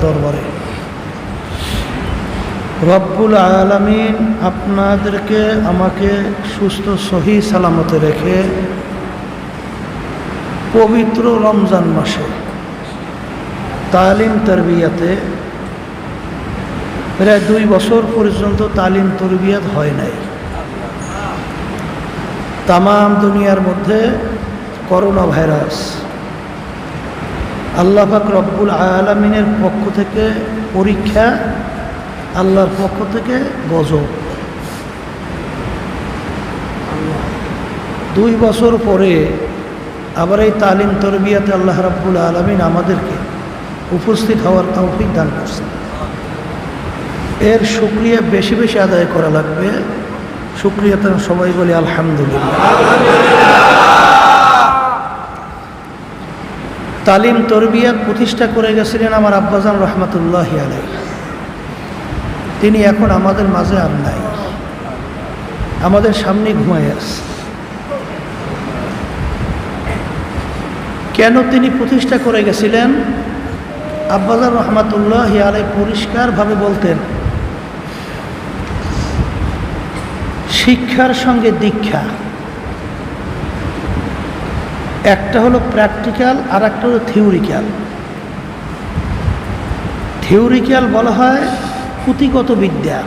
দরবারে। রব্বুল আলামিন আপনাদেরকে আমাকে সুস্থ সহি সালামতে রেখে পবিত্র রমজান মাসে তালিম তরবিয়াতে প্রায় 2 বছর পর্যন্ত তালিম তরবিয়াত হয় নাই। তামাম দুনিয়ার মধ্যে করোনা ভাইরাস, আল্লাহ পাক রব্বুল আলামিনের পক্ষ থেকে পরীক্ষা, আল্লাহর পক্ষ থেকে গজব। 2 বছর পরে আবার এই তালিম তরবিয়াতে আল্লাহ রাব্বুল আলামিন আমাদেরকে উপস্থিত হওয়ার তৌফিক দান করছেন। এর শুকরিয়া বেশি বেশি আদায় করা লাগবে। শুকরিয়াতে সবাই বলি আলহামদুলিল্লাহ। তালিম তরবিয়াত প্রতিষ্ঠা করে গেছিলেন আমার আব্বাজান রহমতুল্লাহি আলাইহি। তিনি এখন আমাদের মাঝে আর নাই, আমাদের সামনে ঘুমায় আছে। কেন তিনি প্রতিষ্ঠা করে গেছিলেন? আব্বাজান রহমতুল্লাহি আলাইহি পরিষ্কারভাবে বলতেন, শিক্ষার সঙ্গে দীক্ষা, একটা হলো প্র্যাকটিক্যাল আর একটা হলো থিওরিক্যাল। থিওরিক্যাল বলা হয় পুঁথিগত বিদ্যা।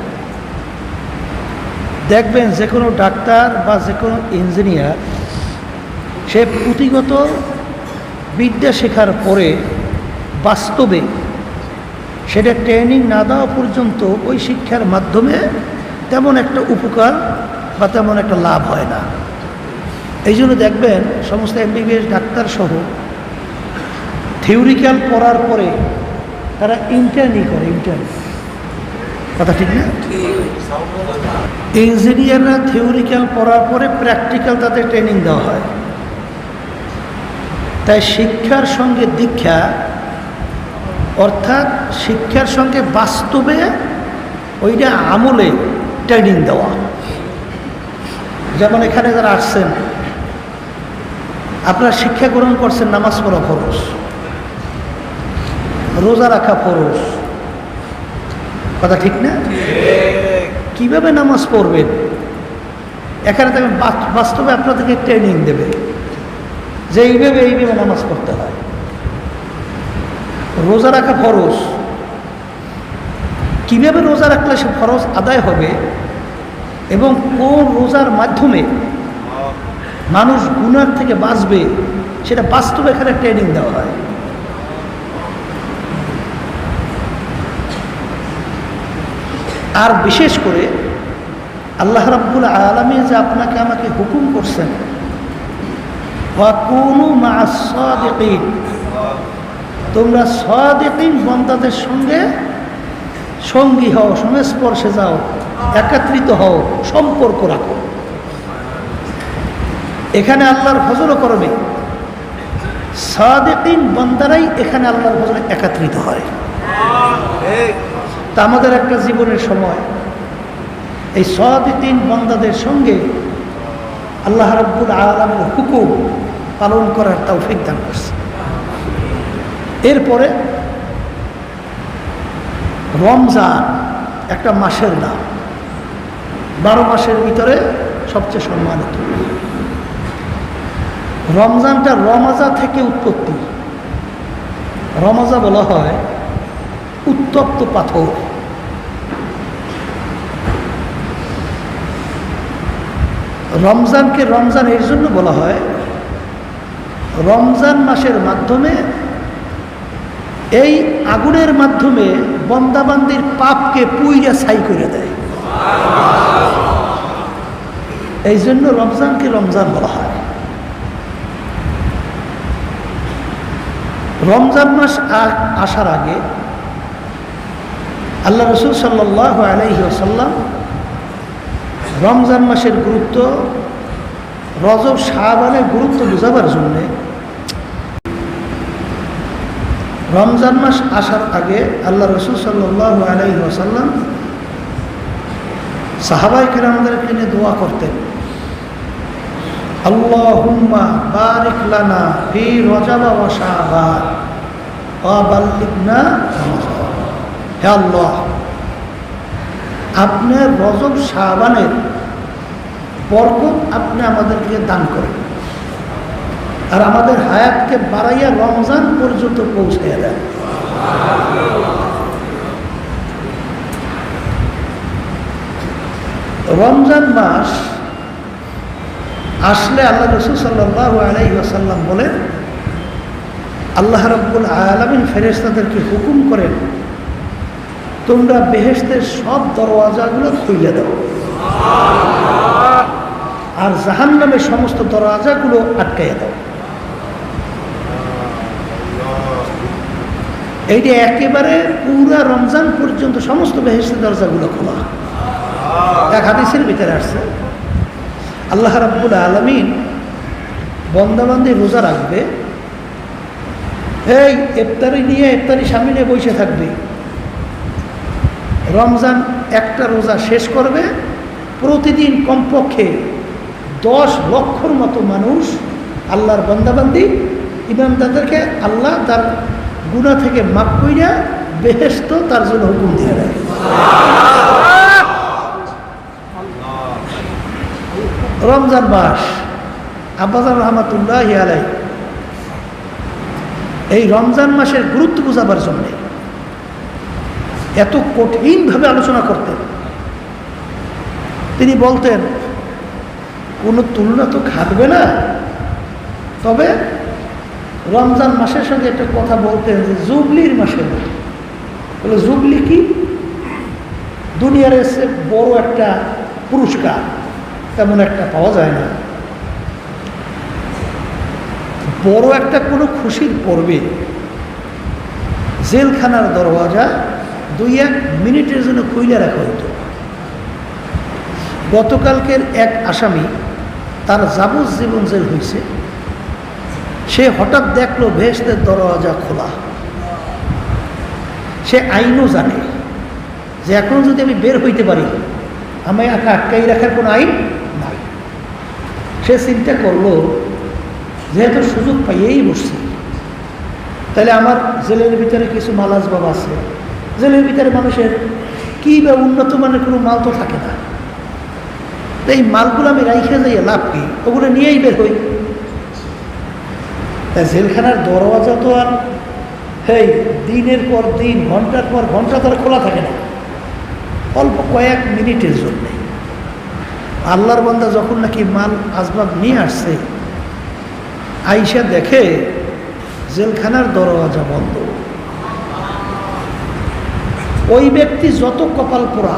দেখবেন যে কোনো ডাক্তার বা যে কোনো ইঞ্জিনিয়ার সে পুঁথিগত বিদ্যা শেখার পরে বাস্তবে সেটা ট্রেনিং না দেওয়া পর্যন্ত ওই শিক্ষার মাধ্যমে তেমন একটা উপকার বা তেমন একটা লাভ হয় না। এই জন্য দেখবেন সমস্ত এমবিবিএস ডাক্তার সহ থিওরিক্যাল পড়ার পরে তারা ইন্টার্নি করে। ইন্টার্নি কথা ঠিক না? ইঞ্জিনিয়াররা থিওরিক্যাল পড়ার পরে প্র্যাকটিক্যাল তাদের ট্রেনিং দেওয়া হয়। তাই শিক্ষার সঙ্গে দীক্ষা অর্থাৎ শিক্ষার সঙ্গে বাস্তবে ওইটা আমলে ট্রেনিং দেওয়া। যেমন এখানে যারা আসছেন, আপনারা শিক্ষা গ্রহণ করছেন নামাজ পড়া ফরজ, রোজা রাখা ফরজ, কথা ঠিক না? কিভাবে নামাজ পড়বেন এখানে দেখবেন বাস্তবে আপনাদেরকে ট্রেনিং দেবে যে এইভাবে নামাজ পড়তে হয়। রোজা রাখা ফরজ, কিভাবে রোজা রাখলে সে ফরজ আদায় হবে এবং কোন রোজার মাধ্যমে মানুষ গুনাহ থেকে বাঁচবে সেটা বাস্তবে এখানে ট্রেনিং দেওয়া হয়। আর বিশেষ করে আল্লাহ রাব্বুল আলামিন যে আপনাকে আমাকে হুকুম করছেন, ওয়াকুনু মা'আস সাদিকিন, তোমরা সাদিকিন বান্দাদের সঙ্গে সঙ্গী হও, সংস্পর্শে যাও, একত্রিত হও, সম্পর্ক রাখো। এখানে আল্লাহর ফজলও করবে, সাদিকিন বান্দারাই এখানে আল্লাহর ফজলে একত্রিত হয়। তা আমাদের একটা জীবনের সময় এই সাদিকিন বান্দাদের সঙ্গে আল্লাহ রাব্বুল আলামিনের হুকুম পালন করার তৌফিক দান করছে। এরপরে রমজান একটা মাসের নাম, 12 মাসের ভিতরে সবচেয়ে সম্মানিত। রমজানটা রমাজা থেকে উৎপত্তি। রমাজা বলা হয় উত্তপ্ত পাথর। রমজানকে রমজান এর জন্য বলা হয়, রমজান মাসের মাধ্যমে এই আগুনের মাধ্যমে বন্দাবান্দির পাপকে পুইরা ছাই করে দেয়। এই জন্য রমজানকে রমজান বলা হয়। রমজান মাস আসার আগে আল্লাহ রাসূল সাল্লাল্লাহু আলাইহি ওয়াসাল্লাম রমজান মাসের গুরুত্ব, রজব শাবানের গুরুত্ব বোঝাবার জন্যে রমজান মাস আসার আগে আল্লাহ রাসূল সাল্লাল্লাহু আলাইহি ওয়াসাল্লাম সাহাবায়ে কেরামদেরকে নিয়ে দোয়া করতেন, আল্লাহুম্মা বারিক লানা ফি রজব ওয়া শাবান ওয়া বাল্লিগনা রমাদান। হে আল্লাহ, আপনার রজব শাবানের বরকত আপনি আমাদেরকে দান করেন, আর আমাদের হায়াতকে বাড়াইয়া রমজান পর্যন্ত পৌঁছাইয়া দেন। রমজান মাস আসলে আল্লাহ রাসূল সাল্লাল্লাহু আলাইহি ওয়াসাল্লাম বলেন, আল্লাহ রাব্বুল আলামিন ফেরেশতাদেরকে হুকুম করেন, তোমরা বেহেশতের সব দরওয়াজাগুলো খুলে দাও, আর জাহান্নামের সমস্ত দরওয়াজাগুলো আটকাইয়া দাও। এইটা একেবারে পুরা রমজান পর্যন্ত সমস্ত বেহেশতের দরজাগুলো খোলা। এক হাদিসের ভিতরে আসছে, আল্লাহ রাব্বুল আলামিন বন্দাবান্দি রোজা রাখবে, এই ইফতারি নিয়ে ইফতারি সামনে বসে থাকবে, রমজান একটা রোজা শেষ করবে, প্রতিদিন কমপক্ষে 10 লক্ষর মতো মানুষ আল্লাহর বন্দাবান্দি ইমানদারদেরকে আল্লাহ তার গুনাহ থেকে মাফ কইরা বেহেশত তার জন্য হুকুম দিয়ে দেয়। রমজান মাস আব্বাজান রহমাতুল্লাহি আলাইহি এই রমজান মাসের গুরুত্ব বোঝাবার জন্যে এত কঠিনভাবে আলোচনা করতেন। তিনি বলতেন, কোনো তুলনা তো খাটবে না, তবে রমজান মাসের সঙ্গে একটা কথা বলতেন যে জুবলির মাসের মতো। বলে জুবলি কি? দুনিয়ার এসে বড় একটা পুরস্কার তেমন একটা পাওয়া যায় না। বড় একটা কোনো খুশির পর্বে জেলখানার দরওয়াজা 2-1 মিনিটের জন্য খুইলে রাখা হতো। গতকালকের এক আসামি, তার যাবজ্জীবন জেল হয়েছে, সে হঠাৎ দেখলো বেহেশতের দরওয়াজা খোলা। সে আইনও জানে যে এখন যদি আমি বের হইতে পারি, আমায় আটকাই রাখার কোনো আইন নাই। সে চিন্তা করলো, যেহেতু সুযোগ পাইয়েই বসছি, তাহলে আমার জেলের ভিতরে কিছু মাল আসবাব আছে, জেলের ভিতরে মানুষের কী বা উন্নত মানের কোনো মাল তো থাকে না, এই মালগুলো আমি রাইখে যাই, লাভ কি, ওগুলো নিয়েই বের হই। তাই জেলখানার দরওয়াজা তো আর এই দিনের পর দিন, ঘন্টার পর ঘন্টা তারা খোলা থাকে না, অল্প কয়েক মিনিটের জন্যে। আল্লাহর বান্দা যখন নাকি মাল আসবাব নিয়ে আসছে, আইসা দেখে জেলখানার দরওয়াজা বন্ধ। ওই ব্যক্তি যত কপাল পোড়া,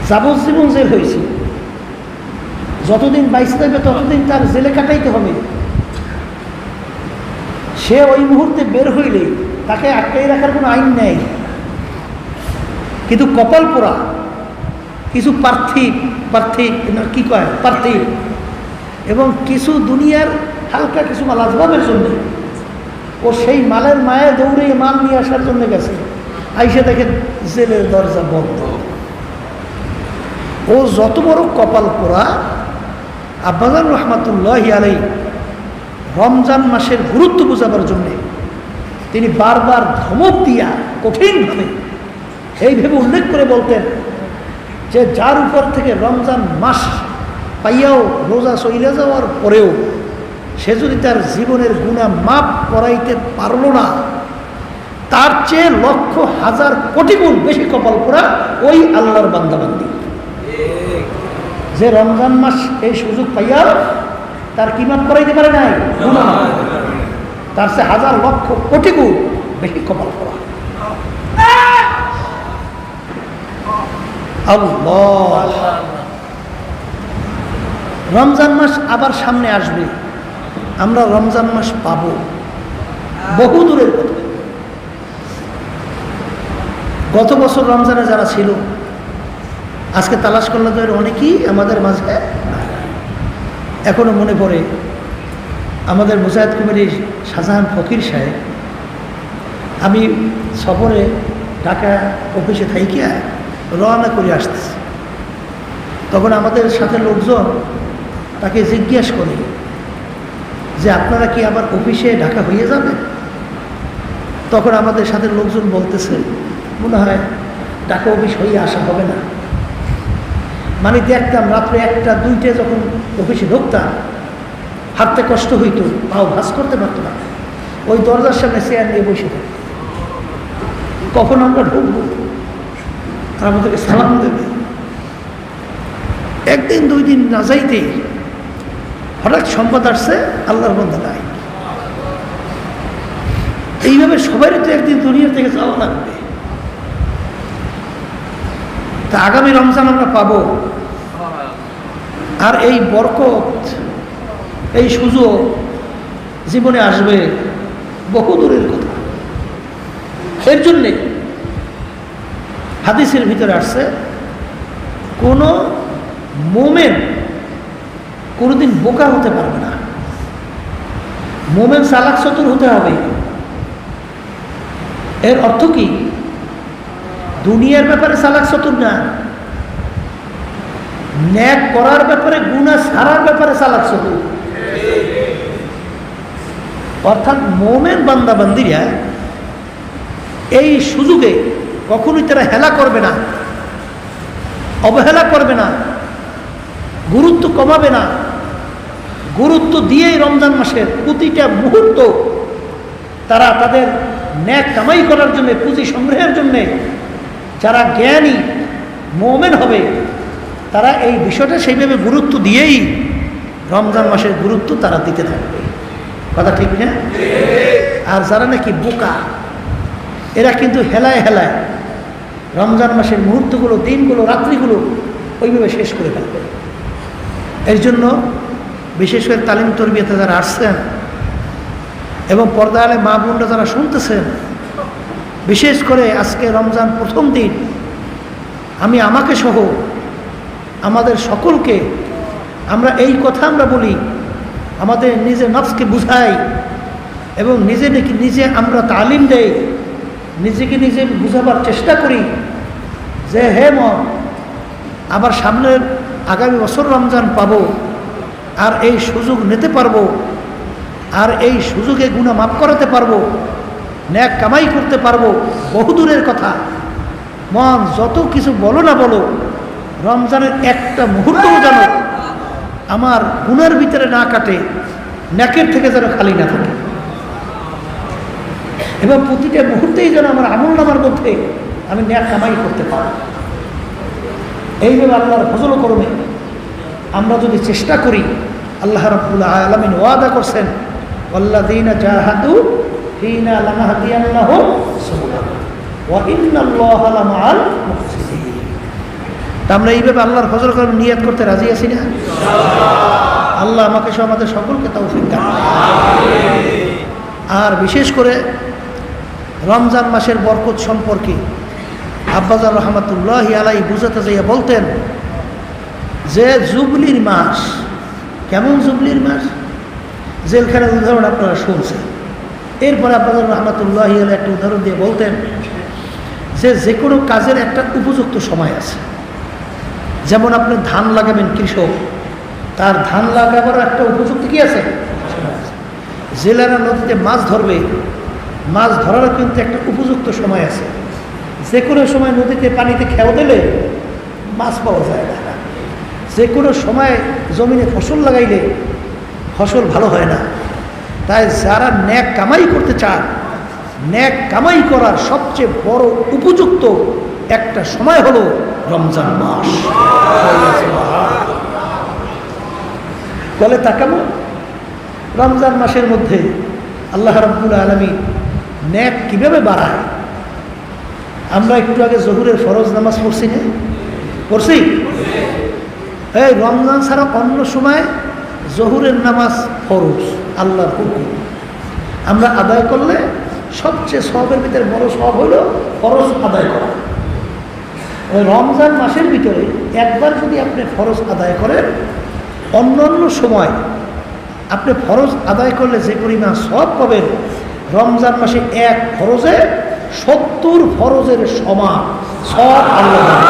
যাবজ্জীবন জেল হয়েছে, যতদিন বাইসে থাকবে ততদিন তার জেলে কাটাইতে হবে। সে ওই মুহূর্তে বের হইলে তাকে আটকাই রাখার কোনো আইন নেই। কিন্তু কপাল পোড়া কিছু পার্থিব এবং কিছু দুনিয়ার হালকা কিছু মাল আসবাবের জন্য ও সেই মালের মায়ে দৌড়ে মাল নিয়ে আসার জন্য গেছে, আইসে দেখে জেলের দরজা বন্ধ। ও যত বড় কপাল পোড়া, আব্বাজান রহমাতুল্লাহি আলাইহি রমজান মাসের গুরুত্ব বোঝাবার জন্যে তিনি বারবার ধমক দিয়া কঠিনভাবে এইভাবে উল্লেখ করে বলতেন যে যার উপর থেকে রমজান মাস পাইয়াও রোজা চলে যাওয়ার পরেও সে যদি তার জীবনের গুনাহ মাফ করাইতে পারল না, তার চেয়ে লক্ষ হাজার কোটি গুণ বেশি কপাল পোড়া ওই আল্লাহর বান্দাবান্দি, যে রমজান মাস এই সুযোগ পাইয়া তার কি মাফ করাইতে পারে নাই, গুনাহ তার চেয়ে হাজার লক্ষ কোটি গুণ বেশি কপাল পোড়া। আল্লাহ, রমজান মাস আবার সামনে আসবে, আমরা রমজান মাস পাবো, বহু দূরের কথা। গত বছর রমজানে যারা ছিল আজকে তালাশ করলে তো অনেকেই আমাদের মাঝে এখনো মনে পড়ে। আমাদের মুজাহিদ কমিটির শাহজাহান ফকির সাহেব, আমি সফরে ঢাকা অফিসে থাইকিয়া রওনা করে আসতেছি, তখন আমাদের সাথে লোকজন তাকে জিজ্ঞেস করে যে আপনারা কি আবার অফিসে ঢাকা হয়ে যাবেন? তখন আমাদের সাথে লোকজন বলতেছে মনে হয় ঢাকা অফিস হয়ে আসা হবে না। মানে দেখতাম রাত্রে 1টা 2টে যখন অফিসে ঢুকতাম হাঁটতে কষ্ট হইতো, পাও ভাস করতে পারতো না, ওই দরজার সামনে চেয়ার নিয়ে বসে থাকতো। কখন আমরা ঢুকবো আর আমাদেরকে সালাম দেবে। একদিন 2 দিন না যাইতেই হঠাৎ সংবাদ আসছে আল্লাহর বান্দা নাই। এইভাবে সবারই তো একদিন দুনিয়া থেকে যাওয়া লাগবে। তা আগামী রমজান আমরা পাবো, আর এই বরকত এই সুযোগ জীবনে আসবে বহু দূরের কথা। এর জন্যে হাদিসের ভিতরে আসছে কোনো মোমেন কোনোদিন বোকা হতে পারবে না। মোমেন চালাক চতুর হতে হবে। এর অর্থ কি? দুনিয়ার ব্যাপারে চালাক চতুর না, ন্যাক করার ব্যাপারে, গুনাহ ছাড়ার ব্যাপারে চালাক চতুর। অর্থাৎ মোমেন বান্দা বান্দিরা এই সুযোগে কখনোই তারা হেলা করবে না, অবহেলা করবে না, গুরুত্ব কমাবে না। গুরুত্ব দিয়েই রমজান মাসের প্রতিটা মুহূর্ত তারা তাদের ন্যাক কামাই করার জন্য, পুঁজি সংগ্রহের জন্যে যারা জ্ঞানী মোমেন হবে তারা এই বিষয়টা সেইভাবে গুরুত্ব দিয়েই রমজান মাসের গুরুত্ব তারা দিতে থাকবে। কথা ঠিক না? আর যারা নাকি বোকা এরা কিন্তু হেলায় হেলায় রমজান মাসের মুহূর্তগুলো, দিনগুলো, রাত্রিগুলো ওইভাবে শেষ করে ফেলবে। এর জন্য বিশেষ করে তালিম তরবিয়াতে যারা আসছেন এবং পর্দা আলে মা বোনরা যারা শুনতেছেন, বিশেষ করে আজকে রমজান প্রথম দিন আমি আমাকে সহ আমাদের সকলকে আমরা এই কথা আমরা বলি, আমাদের নিজের নফসকে বুঝাই এবং নিজে আমরা তালিম দেই, নিজেকে নিজে বুঝাবার চেষ্টা করি যে হে মন, আবার সামনের আগামী বছর রমজান পাবো, আর এই সুযোগ নিতে পারবো, আর এই সুযোগে গুনাহ মাফ করাতে পারবো, ন্যাক কামাই করতে পারবো। বহুদূরের কথা। মন যত কিছু বলো না বলো, রমজানের একটা মুহূর্তও যেন আমার গুনার ভিতরে না কাটে, ন্যাকের থেকে যেন খালি না থাকে, এবং প্রতিটা মুহূর্তেই যেন আমার আমল নামার মধ্যে আমি ন্যাক কামাই করতে পারি। এইভাবে আল্লাহর ফজল করমে আমরা যদি চেষ্টা করি, আল্লাহ রাব্বুল আলামিন ওয়াদা করছেন ওয়াল্লাযীনা জাহাদু ফীনা লানাহদিয়ান্নাহুম সুবুলানা ওয়া ইন্নাল্লাহা লামাআল মুহসিনিন। তা আমরা এইভাবে আল্লাহর ফজল করমে নিয়ত করতে রাজি আছি না? আল্লাহ আমাকে সহ আমাদের সকলকে তৌফিক দান করুন। আর বিশেষ করে রমজান মাসের বরকত সম্পর্কে আব্বাজান রহমাতুল্লাহি আলাইহি বুঝাতে যাইয়া বলতেন যে জুবলির মাস, কেমন জুবলির মাস? জেলখানার উদাহরণ আপনারা শুনছেন। এরপরে আব্বাজান রহমাতুল্লাহি আলাইহি একটা উদাহরণ দিয়ে বলতেন যে কোনো কাজের একটা উপযুক্ত সময় আছে। যেমন আপনি ধান লাগাবেন, কৃষক তার ধান লাগাবার একটা উপযুক্ত কি আছে? জেলেরা নদীতে মাছ ধরবে, মাছ ধরারও কিন্তু একটা উপযুক্ত সময় আছে। যে কোনো সময় নদীতে পানিতে খেয়াও দিলে মাছ পাওয়া যায় না। যে কোনো সময় জমিনে ফসল লাগাইলে ফসল ভালো হয় না। তাই যারা ন্যাক কামাই করতে চান, ন্যাক কামাই করার সবচেয়ে বড় উপযুক্ত একটা সময় হলো রমজান মাস। বলে তাকাবো রমজান মাসের মধ্যে আল্লাহ রাব্বুল আলামিন ন্যাক কিভাবে বাড়ায়। আমরা একটু আগে জোহরের ফরজ নামাজ পড়ছি না? পড়ছি? এই রমজান ছাড়া অন্য সময় জোহরের নামাজ ফরজ, আল্লাহর হুকুম। আমরা আদায় করলে সবচেয়ে সওয়াবের ভিতরে বড় সওয়াব হলো ফরজ আদায় করা। ওই রমজান মাসের ভিতরে একবার যদি আপনি ফরজ আদায় করেন, অন্য অন্য সময় আপনি ফরজ আদায় করলে যে পরিমাণ সওয়াব পাবেন, রমজান মাসে এক ফরজে 70 ফরজের সমান সওয়াব আল্লাহ দেন।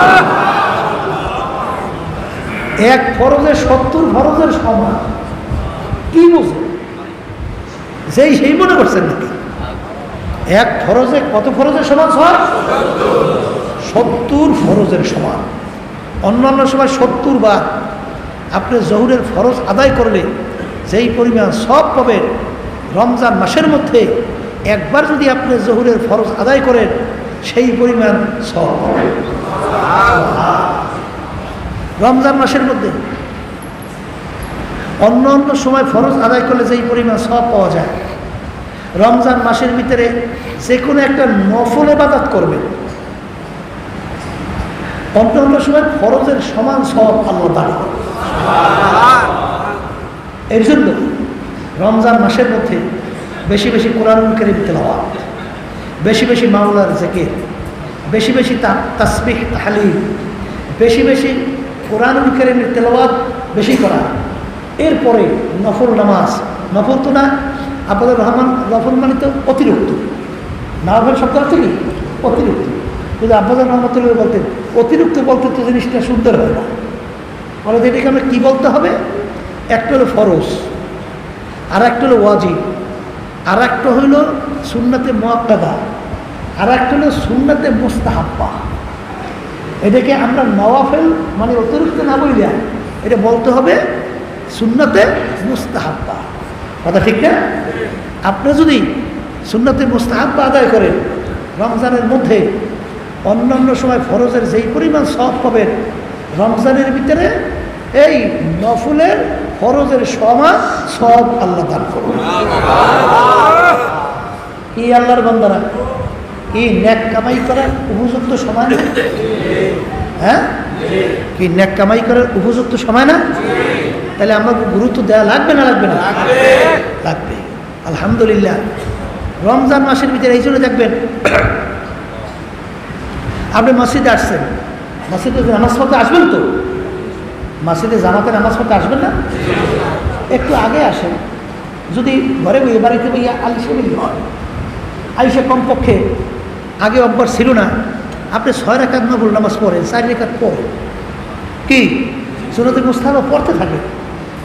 এক ফরজে 70 ফরজের সমান। কি বুঝে? সেই মনে করছেন নাকি? এক ফরজে কত ফরজের সমান সব? 70 ফরজের সমান। অন্যান্য সময় 70 বার আপনি জহুরের ফরজ আদায় করলে যেই পরিমাণ সব পাবেন, রমজান মাসের মধ্যে একবার যদি আপনি জহুরের ফরজ আদায় করেন সেই পরিমাণ সব পাবেন রমজান মাসের মধ্যে। অন্য অন্য সময় ফরজ আদায় করলে যেই পরিমাণ সব পাওয়া যায়, রমজান মাসের ভিতরে যে কোনো একটা নফল ইবাদত করবেন, অন্য অন্য সময় ফরজের সমান সব আল্লাহ দান করবেন। এর জন্য রমজান মাসের মধ্যে বেশি বেশি কোরআনুল কারীম তেলাওয়াত, বেশি বেশি মাওলার জিকির, বেশি বেশি তাসবিহ তাহলিল, বেশি বেশি কোরআনুল কারীমের তেলাওয়াত বেশি করা। এরপরে নফল নামাজ, নফল তো না আব্বাদুর রহমান, নফল মানে তো অতিরিক্ত, নফল শব্দ অর্থ কি? অতিরিক্ত। কিন্তু আব্বাদুর রহমতুল্লাহ বলতেন অতিরিক্ত বলতে তো জিনিসটা সুন্দর হয় না, বলে এটাকে আমরা কী বলতে হবে? একটা হলো ফরজ, আর একটা হলো ওয়াজিব, আর একটা হইল সুন্নাতে মুআক্কাদা, আর একটা হলো সুন্নাতে মুস্তাহাব্বা। এটাকে আমরা নওয়াফেল মানে অতিরিক্ত না বললে এটা বলতে হবে সুন্নাতে মুস্তাহাব্বা। কথা ঠিক না? আপনি যদি সুন্নাতে মুস্তাহাব্বা আদায় করেন রমজানের মধ্যে, অন্যান্য সময় ফরজের যেই পরিমাণ সওয়াব পাবেন, রমজানের ভিতরে এই নফলের ফরজের সমান সব আল্লাহ দান করবেন। কি আল্লাহর বান্দারা, কি নেক কামাই করার উপযুক্ত সময় না? হ্যাঁ, কি নেক কামাই করার উপযুক্ত সময় না? তাহলে আমরা গুরুত্ব দেওয়া লাগবে না লাগবে না? লাগবে। আলহামদুলিল্লাহ, রমজান মাসের ভিতরে এই জন্য দেখবেন আপনি মসজিদে আসছেন, মসজিদে নামাজ পড়তে আসবেন তো, মসজিদে জামাতে নামাজ পড়তে আসবেন না? একটু আগে আসেন। যদি ঘরে বইয়ে বাড়িতে বইয়া আলিশে মিলি হয়, আইসে কমপক্ষে আগে অভ্যাস ছিল না, আপনি 6 রাকাত নফল নামাজ পড়েন, 4 রাকাত পড়েন, কি সুন্নতে মুস্তাহাবা পড়তে থাকে।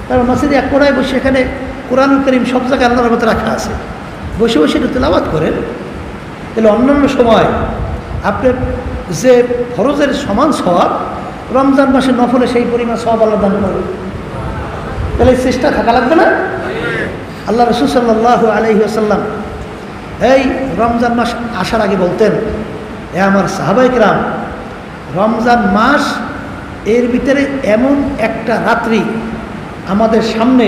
তারপর মসজিদে এক কোণায় বসে এখানে কোরআনুল কারীম সব জায়গায় আল্লাহর মতো রাখা আছে, বসে বসে একটু তেলাওয়াত করেন। তাহলে অন্যান্য সময় আপনার যে ফরজের সমান সওয়াব, রমজান মাসে নফলে সেই পরিমাণ সওয়াব আল্লাহ দান করবে। তাহলে চেষ্টা থাকা লাগবে না? আল্লাহ রাসূল সাল্লাল্লাহু আলাইহি ওয়াসাল্লাম এই রমজান মাস আসার আগে বলতেন, এ আমার সাহাবায়ে কেরাম, রমজান মাস এর ভিতরে এমন একটা রাত্রি আমাদের সামনে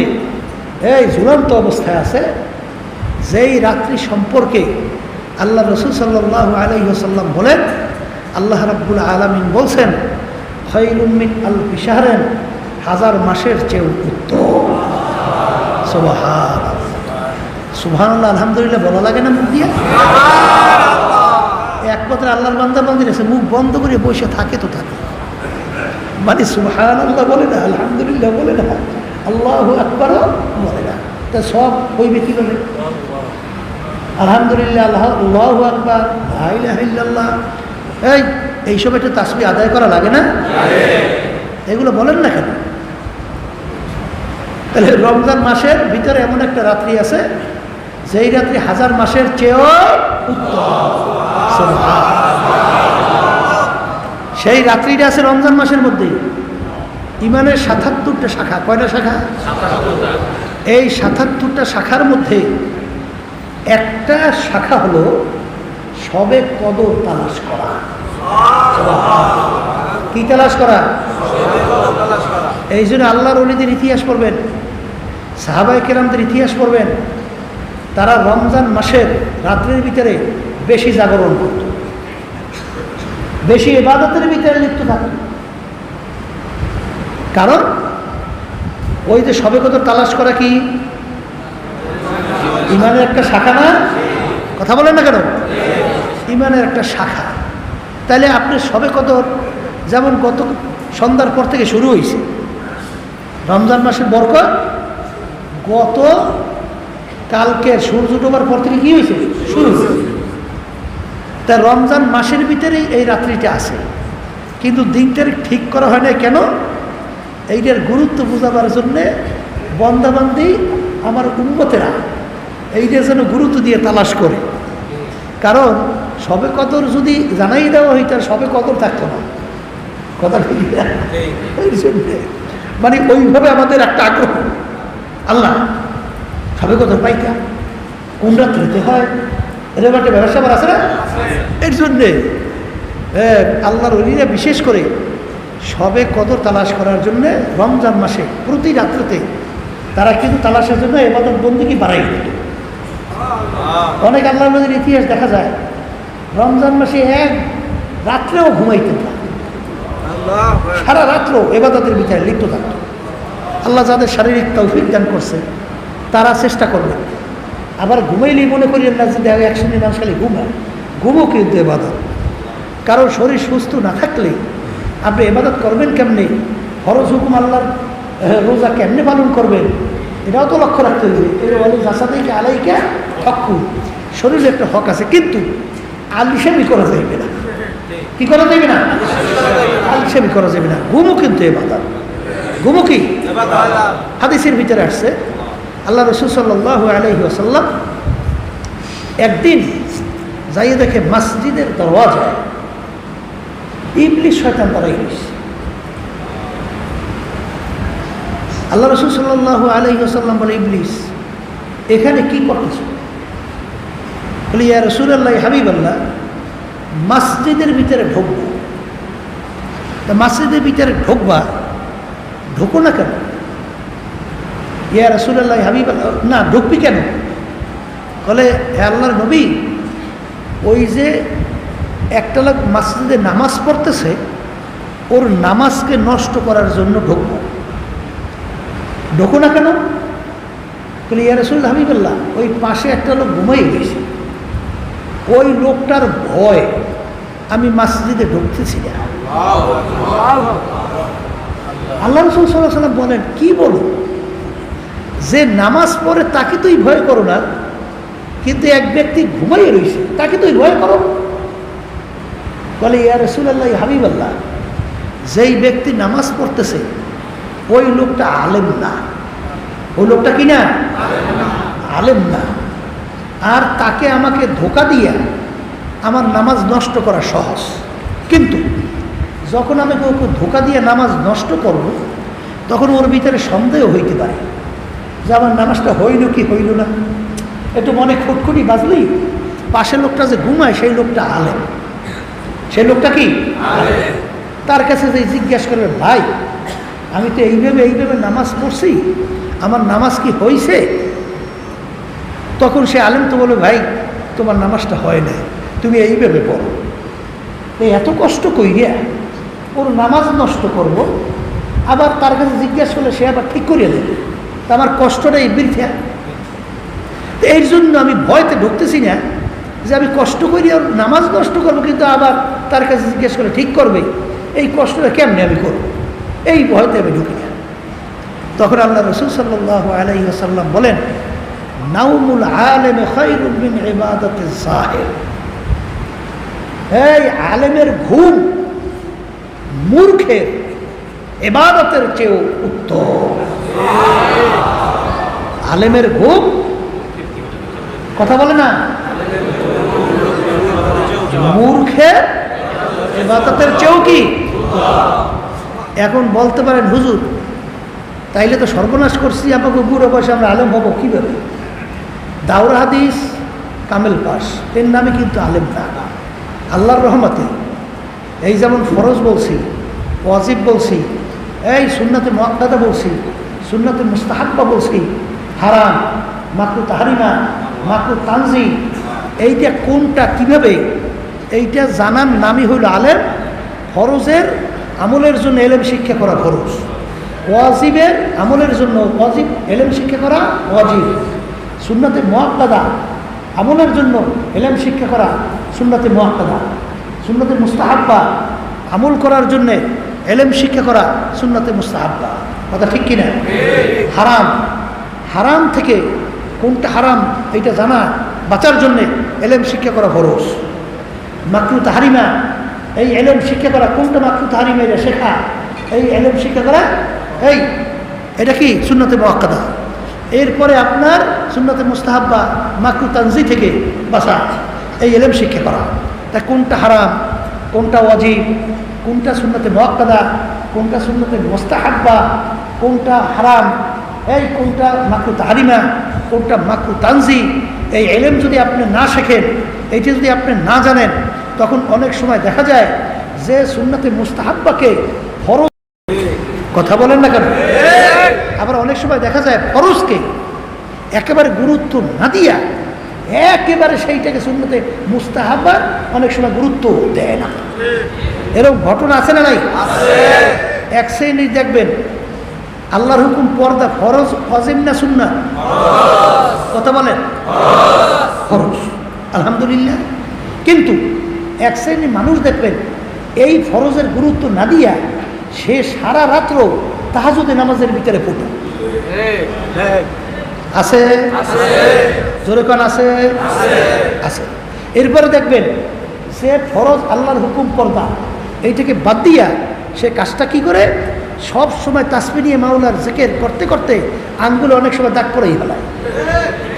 এই ঝুলন্ত অবস্থায় আছে, যেই রাত্রি সম্পর্কে আল্লাহ রাসূল সাল্লাল্লাহু আলাইহি ওয়াসাল্লাম বলেন, আল্লাহ রাব্বুল আলামিন বলছেন, খায়রুম মিন আলফি শাহরিন, 1000 মাসের চেয়ে উত্তম। সুবহানাল্লাহ, সুবহানাল্লাহ, আলহামদুলিল্লাহ বলা লাগে না মুখ দিয়ে? একমাত্র আল্লাহর বান্দা বান্দি আছে মুখ বন্ধ করে বসে থাকে তো থাকে, মানে সুবহানাল্লাহ বলে না, আলহামদুলিল্লাহ বলে না, আল্লাহু আকবার বলে না, তা সব হইবে কি বলে? আলহামদুলিল্লাহ, আল্লাহু আকবার, লা ইলাহা ইল্লাল্লাহ, এইসব একটা তাসবিহ আদায় করা লাগে না? এগুলো বলেন না কেন? তাহলে রমজান মাসের ভিতরে এমন একটা রাত্রি আছে যেই রাত্রি 1000 মাসের চেয়েও উত্তম। সেই রাত্রিটা আছে রমজান মাসের মধ্যেই। ইমানের ৭৭টা শাখা, কয়টা শাখা? এই ৭৭টা শাখার মধ্যে একটা শাখা হলো সবে কদর তালাশ করা। কি তালাশ করা? এই জন্য আল্লাহর ওলিদের ইতিহাস পড়বেন, সাহাবায়ে কেরামদের ইতিহাস পড়বেন, তারা রমজান মাসের রাত্রির ভিতরে বেশি জাগরণ করত, বেশি ইবাদতের ভিতরে লিপ্ত থাকত। কারণ ওই যে সবে কদর তালাশ করা কি ইমানের একটা শাখা না? কথা বলেন না কেন? ইমানের একটা শাখা। তাহলে আপনি সবে কদর যেমন গত সন্ধ্যার পর থেকে শুরু হয়েছে, রমজান মাসের বরকত গত কালকে সূর্য ডোবার পর থেকে কি হয়েছে? শুরু হয়েছে। তা রমজান মাসের ভিতরেই এই রাত্রিটা আছে, কিন্তু দিন তারিখ ঠিক করা হয় না কেন? এইটার গুরুত্ব বোঝাবার জন্যে বন্দাবান্দি আমার উম্মতেরা এইটার যেন গুরুত্ব দিয়ে তালাশ করে। কারণ সবে কদর যদি জানাই দেওয়া হইতো আর সবে কদর থাকতো না, কথা ঠিক না? এই জন্যে মানে ওইভাবে আমাদের একটা আগ্রহ, আল্লাহ সবে কদর পাইকা কোন রাত্রিতে হয়, এরকম একটা ব্যবসা আমার আছে না? এর জন্যে আল্লাহর ওলিরা বিশেষ করে সবে কদর তালাশ করার জন্যে রমজান মাসে প্রতি রাত্রিতে তারা কিন্তু তালাশের জন্য ইবাদত বন্দেগী বাড়াই দিত। অনেক আল্লাহর নবীর ইতিহাস দেখা যায় রমজান মাসে এক রাত্রেও ঘুমাইতেন না, সারা রাত্র ইবাদতের ভিতরে লিপ্ত থাকত। আল্লাহ যাদের শারীরিক তৌফিক দান করছে তারা চেষ্টা করবেন। আবার ঘুমাইলেই মনে করিলেন না যে এক শ্রেণীর মানুষ খালি ঘুমায়, ঘুমও কিন্তু ইবাদত। কারণ শরীর সুস্থ না থাকলে আপনি ইবাদত করবেন কেমনে, ফরজ হুকুম আল্লাহর রোজা কেমনে পালন করবেন, এটাও তো লক্ষ্য রাখতে হবে। এর বলে জাসাদাইকে আলাইকে হক্কু, শরীরে একটা হক আছে, কিন্তু আলিশামি করা যাইবে না। কি করা যাইবে না? আলিশামি করা যাবে না। ঘুমও কিন্তু ইবাদত। ঘুমও কি? হাদিসের ভিতরে আসছে আল্লাহ রাসূল সাল্লাল্লাহু আলাইহি ওয়াসাল্লাম একদিন যাইয়ে দেখে মসজিদের দরওয়াজায় ইবলিস শয়তান দাঁড়াই গেছে। আল্লাহ রাসূল সাল্লাল্লাহু আলাইহি ওয়াসাল্লাম বলে, ইবলিস এখানে কি করতেছ? বলি, ইয়া রাসূলুল্লাহ, হাবিবাল্লাহ, মসজিদের ভিতরে ঢুকবো। তা মসজিদের ভিতরে ঢুকবা, ঢুকো না কেন? ইয়া রাসূলুল্লাহ, হাবিবাল্লাহ, না ঢুকবি কেন? বলে, হে আল্লাহর নবী, ওই যে একটা লোক মসজিদে নামাজ পড়তেছে, ওর নামাজকে নষ্ট করার জন্য ঢুকবো। ঢোকো না কেন? বলে, ইয়া রাসূলুল্লাহ, হাবিবাল্লাহ, ওই পাশে একটা লোক ঘুমাই গেছে, ওই লোকটার ভয় আমি মসজিদে ঢুকতেছি না। আল্লাহ রাসূল সাল্লাল্লাহু আলাইহি ওয়াসাল্লাম বলেন, কি বলো, যে নামাজ পড়ে তাকে তুই ভয় করো না, কিন্তু এক ব্যক্তি ঘুমাই রয়েছে তাকে তুই ভয় করো? বলে, ইয়া রাসূলুল্লাহ, হাবিবাল্লাহ, যেই ব্যক্তি নামাজ পড়তেছে ওই লোকটা আলেম না। ওই লোকটা কি না? আলেম না। আর তাকে আমাকে ধোঁকা দিয়া আমার নামাজ নষ্ট করা সহজ, কিন্তু যখন আমি ওকে ধোঁকা দিয়ে নামাজ নষ্ট করব তখন ওর ভিতরে সন্দেহ হইতে পারে যে আমার নামাজটা হইল কি হইল না। একটু মনে খুটখুটি বাজলেই পাশের লোকটা যে ঘুমায় সেই লোকটা আলেম। সেই লোকটা কি? তার কাছে যে জিজ্ঞাসা করবে, ভাই আমি তো এইভাবে নামাজ পড়ছি, আমার নামাজ কি হয়েছে? তখন সে আলেম তো বলবে, ভাই তোমার নামাজটা হয় নাই, তুমি এইভাবে পড়ো। এত কষ্ট কইয়া ওর নামাজ নষ্ট করব, আবার তার কাছে জিজ্ঞাসা করলে সে আবার ঠিক করিয়ে দেবে, তা আমার কষ্টটা এই বৃথা। এর জন্য আমি ভয়তে ঢুকতেছি না যে আমি কষ্ট করি ওর নামাজ নষ্ট করবো, কিন্তু আবার তার কাছে জিজ্ঞেস করে ঠিক করবে, এই কষ্টটা কেমনে আমি করবো, এই ভয়তে আমি ঢুকি না। তখন আল্লাহ রাসূল সাল্লাল্লাহু আলাইহি ওয়াসাল্লাম বলেন, নাউমুল আলেমে খায়রুম মিন ইবাদাতিজ জাহির। এই আলেমের ঘুম মূর্খের ইবাদতের চেয়েও উত্তম। আলেমের ঘুম, কথা বলে না, মূর্খের ইবাদতের চেয়েও কি? এখন বলতে পারেন, হুজুর তাইলে তো সর্বনাশ করছি, আমাকে বুড়ো বয়সে আমরা আলেম হবো কীভাবে? দাওরা হাদিস কামেল পাস, এর নামে কিন্তু আলেম না। আল্লাহর রহমতে এই যেমন ফরজ বলছি, ওয়াজিব বলছি, এই সুন্নাতে মুআক্কাদা বলছি, সুন্নাতে মুস্তাহাব্বা বলছি, হারাম, মাকরুহ তাহরিমা, মাকরুহ তানজি, এইটা কোনটা কিভাবে, এইটা জানার নামই হইল আলেম। ফরজের আমলের জন্য এলেম শিক্ষা করা ফরজ, ওয়াজিবের আমলের জন্য ওয়াজিব এলেম শিক্ষা করা ওয়াজিব, সুন্নাতে মুআক্কাদা আমলের জন্য এলেম শিক্ষা করা সুন্নাতে মুআক্কাদা, সুন্নাতে মুস্তাহাব্বা আমল করার জন্যে এলেম শিক্ষা করা সুন্নাতে মুস্তাহাব্বা। কথা ঠিক কিনা? হারাম, হারাম থেকে কোনটা হারাম এইটা জানা বাঁচার জন্যে এলেম শিক্ষা করা ফরজ। মাকরুহ তাহরিমা, এই এলেম শিক্ষা করা, কোনটা মাকরুহ তাহরিমা এটা শেখা, এই এলেম শিক্ষা করা, এটা কি সুন্নাতে মুআক্কাদা। এরপরে আপনার সুন্নাতে মুস্তাহাব্বা মাকরুহ তানজি থেকে বাঁচা, এই এলেম শিক্ষা করা। তা কোনটা হারাম, কোনটা ওয়াজিব, কোনটা সুন্নতে মুআক্কাদা, কোনটা সুন্নতে মুস্তাহাব্বা, কোনটা হারাম, এই কোনটা মাকরু তাহরিমা, কোনটা মাকরু তানজি, এই এলেম যদি আপনি না শেখেন, এইটি যদি আপনি না জানেন, তখন অনেক সময় দেখা যায় যে সুন্নতে মুস্তাহাব্বাকে ফরজ, কথা বলেন না কেন, আবার অনেক সময় দেখা যায় ফরজকে একেবারে গুরুত্ব না দিয়া একেবারে সেইটাকে সুন্নতে মুস্তাহাব্বা অনেক সময় গুরুত্ব দেয় না। এরকম ঘটনা আছে না নাই? এক শ্রেণীর দেখবেন আল্লাহর হুকুম পর্দা ফরজ, ওয়াজিব না সুন্নাহ? কথা বলেন ফরজ, আলহামদুলিল্লাহ। কিন্তু এক শ্রেণীর মানুষ দেখবেন এই ফরজের গুরুত্ব না দিয়া সে সারা রাত্র তাহাজ্জুদের নামাজের ভিতরে পড়ে আছে, জোরে কোন আছে, আছে। এরপরে দেখবেন সে ফরজ আল্লাহর হুকুম পর্দা এইটাকে বাদ দিয়া সে কাজটা কি করে, সব সময় তাসবিহ নিয়ে মাওলার জিকির করতে করতে আঙ্গুলে অনেক সময় দাগ পড়েই ফেলায়।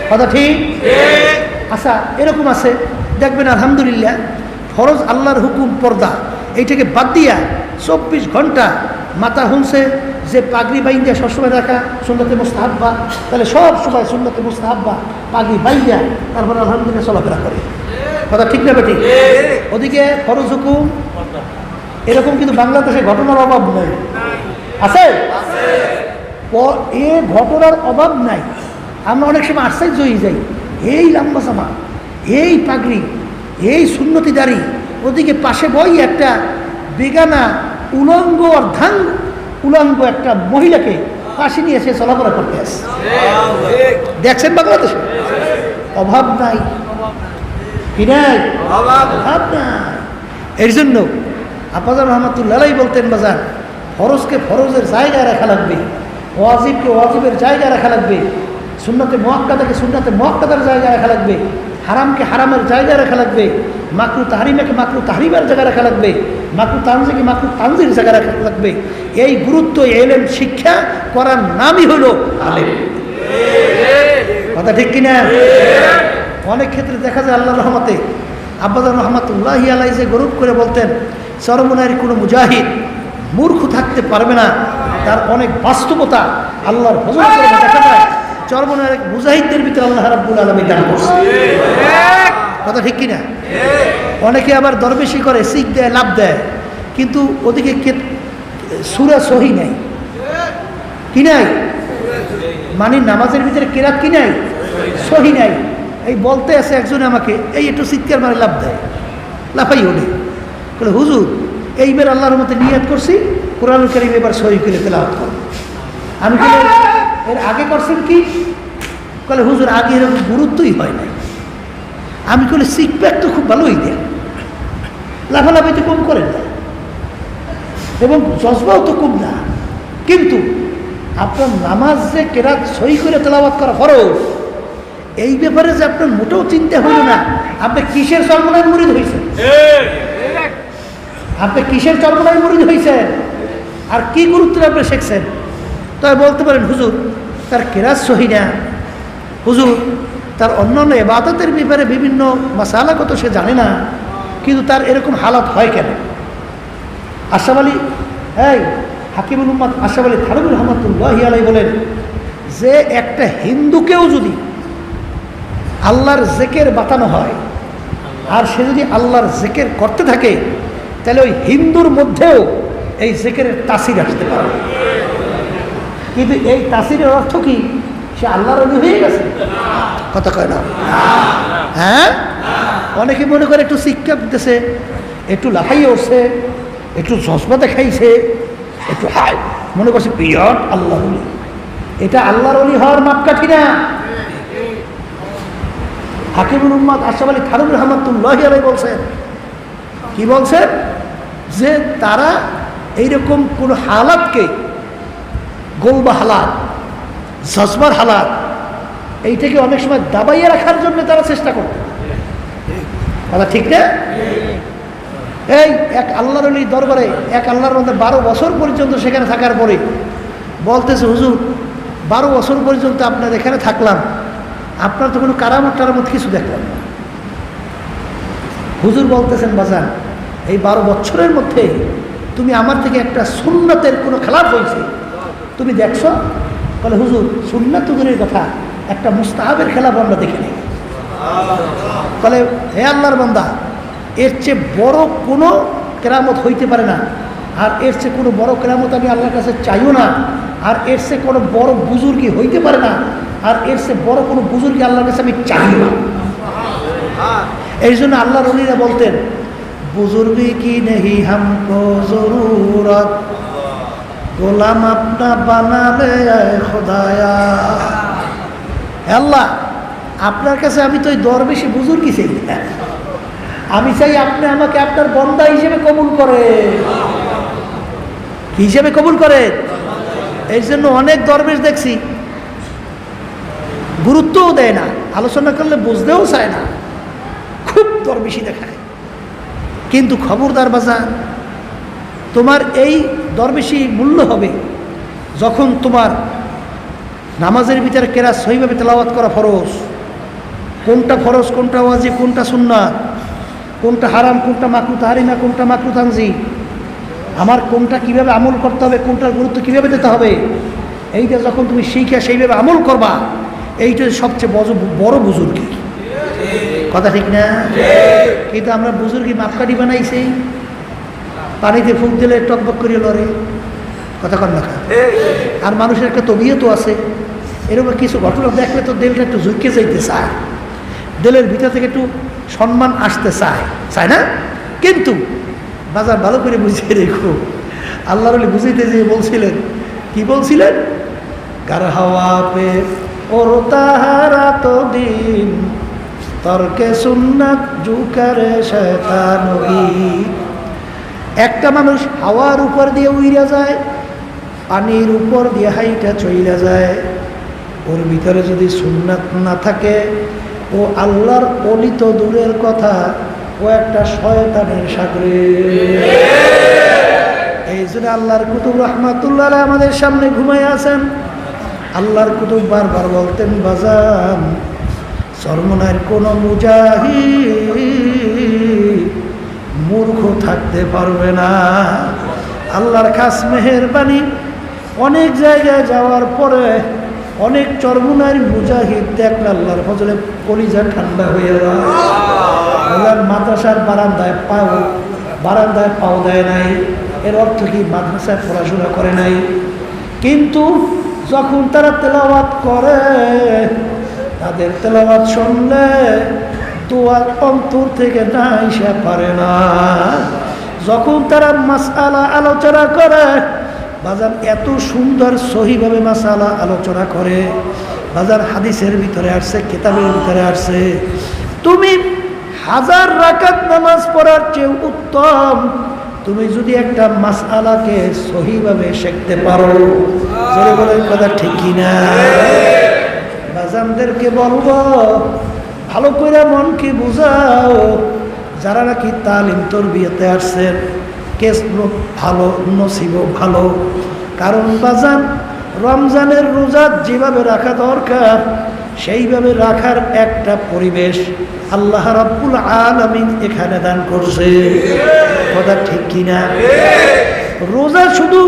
কথা ঠিক? আচ্ছা, এরকম আছে দেখবেন আলহামদুলিল্লাহ ফরজ আল্লাহর হুকুম পর্দা এইটাকে বাদ দিয়া 24 ঘন্টা মাথা হুনছে যে পাগড়ি বাইন্দা সবসময় রাখা সুন্নতে মুস্তাহাব্বা, তাহলে সব সময় সুন্নতে মুস্তাহাব্বা পাগড়ি বাইন্দা তারপরে আলহামদুলিল্লাহ চলাফেরা করে। কথা ঠিক না বেঠিক? ওদিকে ফরজ হুকুম এরকম কিন্তু বাংলাদেশে ঘটনার অভাব নাই, আছে এ ঘটনার অভাব নাই। আমরা অনেক সময় আশ্চর্য হয়ে যাই, এই লম্বা জামা, এই পাগড়ি, এই সুন্নতি দাড়ি, ওদিকে পাশে বই একটা বেগানা উলঙ্গ অর্ধাঙ্গ উলঙ্গ একটা মহিলাকে পাশে নিয়ে এসে চলাফেরা করতে আসে। দেখছেন বাংলাদেশে অভাব নাই কি নাই? অভাব নাই। এর জন্য আপাজান রহমাতুল্লাহ বলতেন বাজার ফরজকে ফরজের জায়গায় রাখা লাগবে, ওয়াজিবকে ওয়াজিবের জায়গায় রাখা লাগবে, সুন্নতে মুআক্কাদাকে সুন্নতে মুআক্কাদার জায়গায় রাখা লাগবে, হারামকে হারামের জায়গায় রাখা লাগবে, মাকরু তাহরিমাকে মাকরু তাহরিমার জায়গায় রাখা লাগবে, মাকরু তানজিকে মাকরু তানজির জায়গায় রাখা লাগবে। এই গুরুত্ব এলেম শিক্ষা করার নামই হলো আলেম। কথা ঠিক কিনা? অনেক ক্ষেত্রে দেখা যায় আল্লাহ রহমতে আব্বাজান রহমাতুল্লাহি আলাইহি যে গৌরব করে বলতেন চরমনায়ের কোনো মুজাহিদ মূর্খ থাকতে পারবে না, তার অনেক বাস্তবতা আল্লাহর ফজল করে দেখা যায় চরমনায়ের মুজাহিদদের ভিতরে আল্লাহ রাব্বুল আলামিন দান করছে। কথা ঠিক কিনা? অনেকে আবার দরবেশি করে, শিখ দেয়, লাভ দেয়, কিন্তু ওদিকে সূরা সহি নাই, কি নাই? মানে নামাজের ভিতরে কেরাত কি নাই, সহি নাই। এই বলতে আছে একজনে আমাকে, এই একটু চিৎকার মারে লাভ দেয়, লাফাই ওঠে, বলে হুজুর এইবার আল্লাহর মধ্যে নিয়াত করছি কোরআনুল কারীম এবার সহি করে তেলাওয়াত করব। আমি বলি এর আগে করছেন কি? বলে হুজুর আগে এরকম গুরুত্বই হয় না। আমি বলি শিখব্যাক তো খুব ভালোই দেয়, লাফালাফি তো কম করেন না এবং জজবাও তো কম না, কিন্তু আপনার নামাজ যে কেরাত সহি করে তেলাওয়াত করা ফরজ, এই ব্যাপারে যে আপনার মোটেও চিন্তা হইল না। আপনি কিসের চরমনায় মুরিদ হয়েছেন? আপনি কিসের চরমনায় মুরিদ হয়েছেন? আর কি গুরুত্ব আপনি শিখছেন? তাই বলতে পারেন হুজুর তার কেরাত সহি না, হুজুর তার অন্যান্য ইবাদতের ব্যাপারে বিভিন্ন মাসালাগত সে জানে না, কিন্তু তার এরকম হালাত হয় কেন? আশরাফ আলী হাকিমুল উম্মাত আশরাফ আলী থানভী রহমাতুল্লাহি আলাইহি বলেন যে একটা হিন্দুকেও যদি আল্লাহর জিকির বাতানো হয় আর সে যদি আল্লাহর জিকির করতে থাকে, তাহলে ওই হিন্দুর মধ্যেও এই জিকিরের তাসির আসতে পারে। কিন্তু এই তাসিরের অর্থ কি সে আল্লাহর ওলি হয়ে গেছে? কথা কয় না? হ্যাঁ, অনেকে মনে করে একটু শিক্ষা দিতেছে, একটু লাফাইয়ে উঠছে, একটু জজবা দেখাইছে, একটু হাই মনে করছে বিরাট আল্লাহ ওলি। এটা আল্লাহর ওলি হওয়ার মাপকাঠি না। হাকিমুল উম্মাত আশরাফ আলী থানভী রহমাতুল্লাহি আলাইহি বলছেন, কি বলছেন? যে তারা এইরকম কোনো হালাতকে গোলবা হালাত, জজবার হালাত, এইটাকে অনেক সময় দাবাইয়ে রাখার জন্য তারা চেষ্টা করত। কথা ঠিক না? এই এক আল্লাহর ওলি দরবারে এক আল্লাহর মধ্যে 12 বছর পর্যন্ত সেখানে থাকার পরে বলতেছে হুজুর 12 বছর পর্যন্ত আপনার এখানে থাকলাম, আপনার তো কোনো কারামত টারামত কিছু দেখলাম না। হুজুর বলতেছেন বাজান এই 12 বছরের মধ্যে তুমি আমার থেকে একটা সুন্নতের কোনো খেলাফ হয়েছে তুমি দেখছো? বলে হুজুর সুন্নাত দূরের কথা, একটা মুস্তাহাবের খেলাফ আমরা দেখিনি। বলে হে আল্লাহর বান্দা, এর চেয়ে বড় কোনো কেরামত হইতে পারে না, আর এর চেয়ে কোনো বড় কেরামত আমি আল্লাহর কাছে চাইও না, আর এর চেয়ে কোনো বড় বুজুর্গি হইতে পারে না, আর এর চেয়ে বড় কোনো বুজুর্গি আল্লাহর কাছে আমি চাইও না। এই জন্য আল্লাহর ওলিরা বলতেন বুজুর্গি কি নেহি হামকো জরুরত, গোলাম আপনা বানালে খোদায়া। আল্লাহ আপনার কাছে আমি তো ওই দরবেশি বুজুর্গি চাই না, আমি চাই আপনি আমাকে আপনার বন্দা হিসেবে কবুল করে, হিসেবে কবুল করে। এই জন্য অনেক দরবেশ দেখছি গুরুত্বও দেয় না, আলোচনা করলে বুঝতেও চায় না, খুব দরবেশি দেখায়। কিন্তু খবরদার বাজার, তোমার এই দরবেশি মূল্য হবে যখন তোমার নামাজের ভিতরে কেরাত সহিভাবে তেলাওয়াত করা ফরজ, কোনটা ফরজ কোনটা ওয়াজিব কোনটা সুন্নাত, কোনটা হারাম কোনটা মাকরুহ তাহরিমা কোনটা মাকরুহ তানজিহ, আমার কোনটা কিভাবে আমল করতে হবে, কোনটার গুরুত্ব কিভাবে দিতে হবে, এইটা যখন তুমি শিখে সেইভাবে আমল করবা, এইটা সবচেয়ে বড় বুজুর্গি। কথা ঠিক না? কিন্তু আমরা বুজুর্গি মাপকাঠি বানাইছি, পানিতে ফুক দিলে টকবক করিয়ে লড়ে, কথা কর না। আর মানুষের একটা তবিয়তও আছে, এরকম কিছু ঘটনা দেখলে তো দিলটা একটু ঝুঁকে যাইতে চায়, দিলের ভিতর থেকে একটু সম্মান আসতে চায়, চায় না? কিন্তু বাজার ভালো করে বুঝিয়ে রেখো, আল্লাহর ওলি বুঝাইতে যেয়ে বলছিলেন, কি বলছিলেন? গার হাওয়া পে ওরতা হারা তো দিন তর্কে সুন্নাত জুকারে শয়তানই। একটা মানুষ হাওয়ার উপর দিয়ে উইরা যায়, পানির উপর দিয়ে হাইটা চইলা যায়, ওর ভিতরে যদি সুন্নাত না থাকে ও আল্লাহর ওলি তো দূরের কথা, ও একটা শয়তানের সাগরে। এই জন্য আল্লাহর কুতুব রহমাতুল্লাহ আলাইহি আমাদের সামনে ঘুমায় আছেন। আল্লাহর কুতুব বারবার বলতেন বাজান, চরমনার কোন মুজাহিদ মূর্খ থাকতে পারবে না। আল্লাহর খাস মেহেরবানি, অনেক জায়গায় যাওয়ার পরে অনেক চরমনার মুজাহিদ দেখলে আল্লাহর ফজলে কলিজা ঠান্ডা হয়ে যায়। মাদ্রাসার বারান্দায় পাও দেয় নাই, এর অর্থ কি মাদ্রাসায় পড়াশোনা করে নাই, কিন্তু যখন তারা তেলাওয়াত করে, তাদের তেলাওয়াত শুনলে দোয়ার অন্তর থেকে না এসে পারে না। যখন তারা মাসআলা আলোচনা করে বাজার, এত সুন্দর সহিভাবে মাসআলা আলোচনা করে, বাজার হাদিসের ভিতরে আসছে, কিতাবের ভিতরে আসছে, তুমি 1000 রাকাত নামাজ পড়ার চেয়ে উত্তম তুমি যদি একটা মাসআলাকে সহিভাবে শিখতে পারো। জোরে বলে কথা ঠিক কিনা? বাজানদেরকে বলবো ভালো করে মনকে বুঝাও, যারা নাকি তালিম তরবিয়তে আসছেন, কেস ভালো, নসিব ভালো। কারণ বাজান, রমজানের রোজা যেভাবে রাখা দরকার সেইভাবে রাখার একটা পরিবেশ আল্লাহ রাব্বুল আলামিন এখানে দান করছে। কথা ঠিক কিনা? রোজা শুধু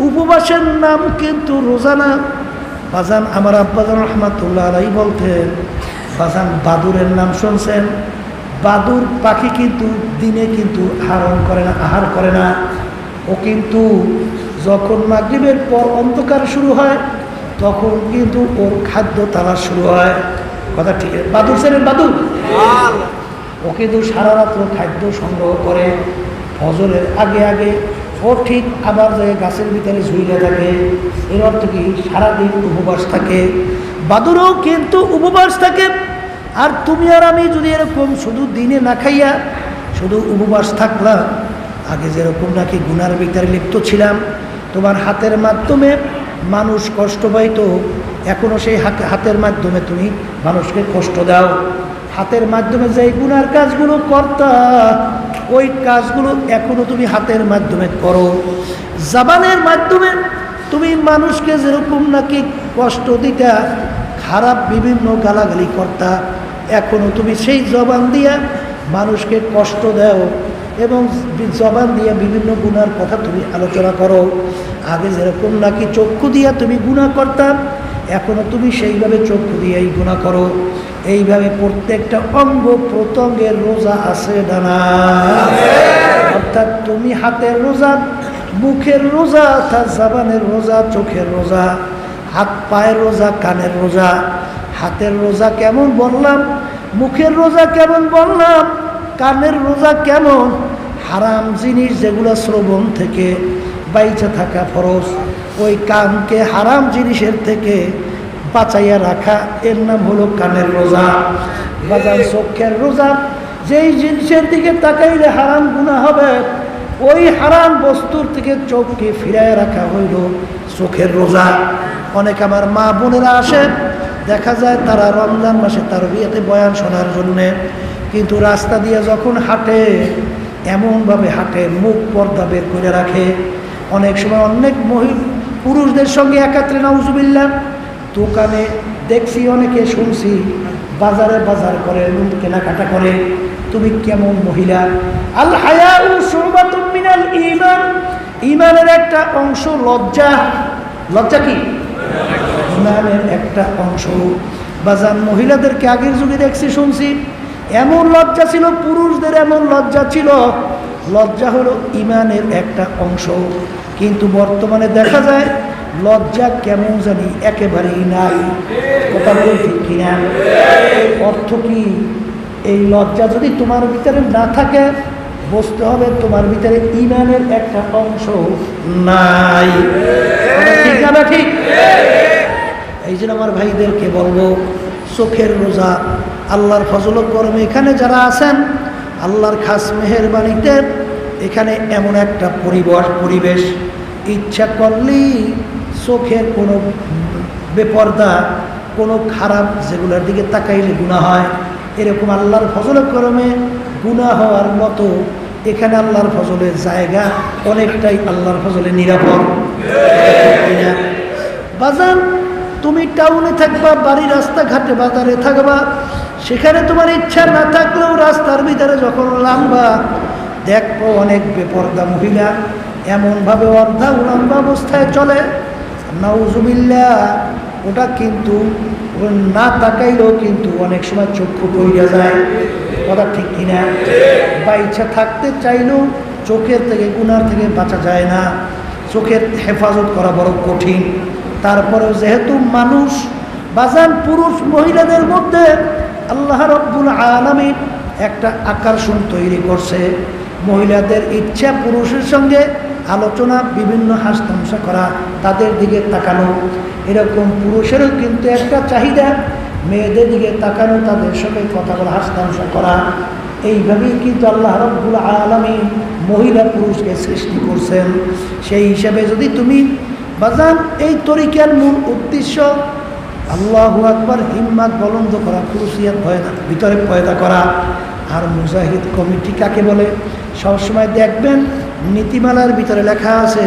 উপবাসের নাম, কিন্তু রোজা না বাজান। আমার আব্বাজান রহমাতুল্লাহ আলাইহি বলতেন, বাজান বাদুরের নাম শুনছেন? বাদুর পাখি কিন্তু দিনে কিন্তু আহার করে না। ও কিন্তু যখন মাগরিবের পর অন্ধকার শুরু হয় তখন কিন্তু ওর খাদ্য তালাশ শুরু হয়। কথা ঠিক? বাদুর ছিলেন বাদুর, ও কিন্তু সারা রাত্র খাদ্য সংগ্রহ করে, ফজরের আগে আগে ও ঠিক আবার যে গাছের ভিতরে ঝুইলে থাকে। এর অর্থ কি? সারাদিন উপবাস থাকে। বাদুরও কিন্তু উপবাস থাকে। আর তুমি আর আমি যদি এরকম শুধু দিনে না খাইয়া শুধু উপবাস থাকলাম, আগে যেরকম নাকি গুনার ভিতরে লিপ্ত ছিলাম, তোমার হাতের মাধ্যমে মানুষ কষ্ট পাইতো, এখনও সেই হাতের মাধ্যমে তুমি মানুষকে কষ্ট দাও। হাতের মাধ্যমে যেই গুনার কাজগুলো করতা, ওই কাজগুলো এখনও তুমি হাতের মাধ্যমে করো। জবানের মাধ্যমে তুমি মানুষকে যেরকম নাকি কষ্ট দিতা, খারাপ বিভিন্ন গালাগালি করতা, এখনও তুমি সেই জবান দিয়া মানুষকে কষ্ট দাও এবং জবান দিয়ে বিভিন্ন গুনার কথা তুমি আলোচনা করো। আগে যেরকম নাকি চক্ষু দিয়া তুমি গুনাহ করতাম, এখনো তুমি সেইভাবে চক্ষু দিয়েই গুনাহ করো। এইভাবে প্রত্যেকটা অঙ্গ প্রত্যঙ্গের রোজা আছে না? অর্থাৎ তুমি হাতের রোজা, মুখের রোজা, অর্থাৎ জবানের রোজা, চোখের রোজা, হাত পায়ের রোজা, কানের রোজা। হাতের রোজা কেমন বললাম, মুখের রোজা কেমন বললাম, কানের রোজা কেমন। হারাম জিনিস যেগুলো শ্রবণ থেকে বাইচা থাকা ফরজ, ওই কানকে হারাম জিনিসের থেকে বাঁচাইয়া রাখা, এর নাম হলো কানের রোজা। বাজার চোখের রোজা, যেই জিনিসের দিকে তাকাইলে হারাম গুনাহ হবে, ওই হারাম বস্তুর থেকে চোখকে ফিরায় রাখা হইল চোখের রোজা। অনেক আমার মা বোনেরা আসে, দেখা যায় তারা রমজান মাসে তার বিয়েতে বয়ান শোনার জন্যে, কিন্তু রাস্তা দিয়ে যখন হাঁটে এমনভাবে হাঁটে মুখ পর্দা বের করে রাখে। অনেক সময় অনেক পুরুষদের সঙ্গে একাত্রে নাউজুবিল্লাহ। দোকানে দেখছি অনেকে, শুনছি বাজারে বাজার করে, কেনাকাটা করে। তুমি কেমন মহিলা? আল হায়াউ শুবাতুম মিনাল ঈমান, ঈমানের একটা অংশ লজ্জা। লজ্জা কি? ঈমানের একটা অংশ। বাজার মহিলাদেরকে আগের যুগে দেখছি, শুনছি এমন লজ্জা ছিল, পুরুষদের এমন লজ্জা ছিল, লজ্জা হলো ঈমানের একটা অংশ। কিন্তু বর্তমানে দেখা যায় লজ্জা কেমন জানি একেবারেই নাই। কথা বলে ঠিক কিনা? অর্থ কি? এই লজ্জা যদি তোমার ভিতরে না থাকে, বুঝতে হবে তোমার ভিতরে ঈমানের একটা অংশ নাই। ঠিক না? ঠিক। এই জন্য আমার ভাইদেরকে বলবো, চোখের রোজা আল্লাহর ফজল করমে এখানে যারা আছেন, আল্লাহর খাস মেহেরবানিতে এখানে এমন একটা পরিবেশ, ইচ্ছা করলেই চোখের কোনো বেপর্দা, কোনো খারাপ যেগুলোর দিকে তাকাইলে গুনাহ হয়, এরকম আল্লাহর ফজল করমে গুনাহ হওয়ার মতো এখানে আল্লাহর ফজলের জায়গা অনেকটাই আল্লাহর ফজলে নিরাপদ। বাজার, তুমি টাউনে থাকবা, বাড়ি রাস্তাঘাটে বাজারে থাকবা, সেখানে তোমার ইচ্ছা না থাকলেও রাস্তার ভিতরে যখন নামবা, দেখবো অনেক বেপর্দা মহিলা এমনভাবে অর্ধা উলম্ব অবস্থায় চলে, নাউজুবিল্লাহ। ওটা কিন্তু না তাকাইলেও কিন্তু অনেক সময় চক্ষু পড়িয়া যায়। কথা ঠিক কিনা? বা ইচ্ছা থাকতে চাইলেও চোখের থেকে, গুনার থেকে বাঁচা যায় না। চোখের হেফাজত করা বড় কঠিন। তারপরেও যেহেতু মানুষ, বাজান পুরুষ মহিলাদের মধ্যে আল্লাহ রব্বুল আলামিন একটা আকর্ষণ তৈরি করছে। মহিলাদের ইচ্ছা পুরুষের সঙ্গে আলোচনা, বিভিন্ন হাসতামশা করা, তাদের দিকে তাকানো। এরকম পুরুষেরও কিন্তু একটা চাহিদা, মেয়েদের দিকে তাকানো, তাদের সঙ্গে কথা বলা, হাসতামশা করা। এইভাবেই কিন্তু আল্লাহ রব্বুল আলামিন মহিলা পুরুষকে সৃষ্টি করছেন। সেই হিসাবে যদি তুমি বাজান এই তরিকার মূল উদ্দেশ্য আল্লাহু আকবার, হিম্মত বলন্দ করা, খুশিয়াত ভিতরে পয়দা করা। আর মুজাহিদ কমিটি কাকে বলে? সবসময় দেখবেন নীতিমালার ভিতরে লেখা আছে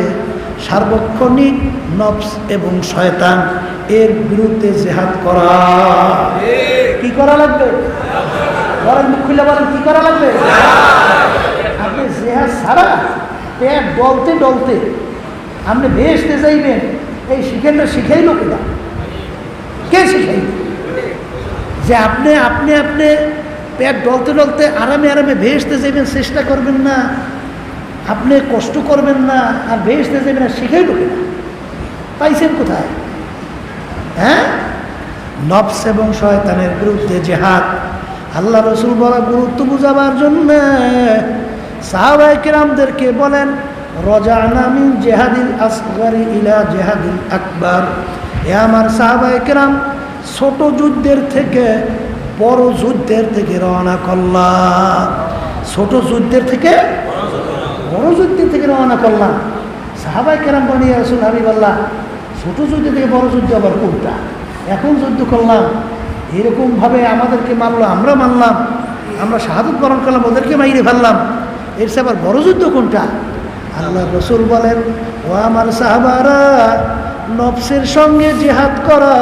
সার্বক্ষণিক নফস এবং শয়তান এর বিরুদ্ধে জেহাদ করা। কি করা লাগবে? বলেন, মুখ খুলে বলেন, কি করা লাগবে? আপনি জেহাদ ছাড়া পেট ডলতে ডলতে আপনি ভেসতে যাইবেন, এই শিখেনটা শিখাইল কিনা? কে শিখাইল? যে আপনি আপনি আপনি পেট ডলতে ডলতে আরামে আরামে ভেসতে যাইবেন, চেষ্টা করবেন না, আপনি কষ্ট করবেন না, আর ভেসতে যাবেন না, শিখাইল কিনা? পাইছেন কোথায়? হ্যাঁ, নফস এবং শয়তানের বিরুদ্ধে জেহাদ। আল্লাহ রসুল বড় গুরুত্ব বুঝাবার জন্য সাহাবায়ে কেরামদেরকে বলেন, রজানা মিন জিহাদিল আসগরি ইলা জিহাদিল আকবার। এ আমার সাহাবায়ে কেরাম, ছোট যুদ্ধের থেকে বড় যুদ্ধের থেকে রওনা করলাম। ছোট যুদ্ধের থেকে বড় যুদ্ধের থেকে রওনা করলাম। সাহাবায়ে কেরাম বলেন, ইয়া রাসূল হাবিবাল্লাহ, ছোট যুদ্ধ থেকে বড় যুদ্ধ আবার কোনটা? এখন যুদ্ধ করলাম, এরকমভাবে আমাদেরকে মারলো, আমরা মানলাম, আমরা শাহাদত বরণ করলাম, ওদেরকে মাইরে ফেললাম, এর সে আবার বড় যুদ্ধ কোনটা? আল্লাহ রসুল বলেন, ও আমার সাহাবারা, নফসের সঙ্গে জিহাদ করা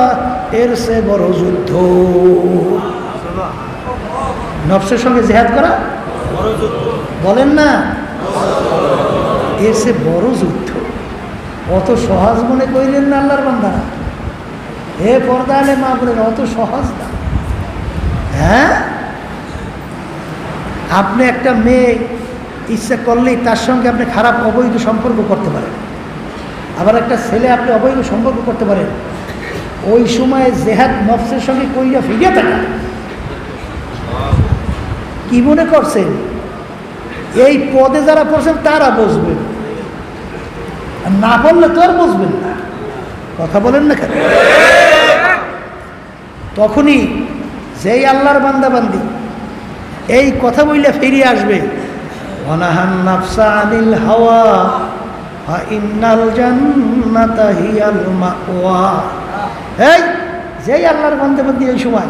এর সে বড় যুদ্ধ। নফসের সঙ্গে জেহাদ করা বলেন না, এর সে বড় যুদ্ধ। অত সহজ মনে করিলেন না আল্লাহর বান্দারা। হে পর্দা আলে মা বলেন, অত সহজ না। হ্যাঁ, আপনি একটা মেয়ে ইচ্ছা করলেই তার সঙ্গে আপনি খারাপ অবৈধ সম্পর্ক করতে পারেন, আবার একটা ছেলে আপনি অবৈধ সম্পর্ক করতে পারেন। ওই সময় জেহাদ নফসের সঙ্গে কইরা ফিরিয়ে থাকা। কি মনে করছেন এই পদে যারা পড়ছেন তারা বুঝবেন, আর না বললে তো আর বুঝবেন না। কথা বলেন না কেন? তখনই যেই আল্লাহর বান্দাবান্দি এই কথা বললে ফিরিয়ে আসবে, ওয়ানাহান নাফসা আনিল হাওয়া ফা ইন্নাল জান্নাতা হিয়াল মাওয়া। এই যেই আল্লাহর বান্দাবান্দি এই সময়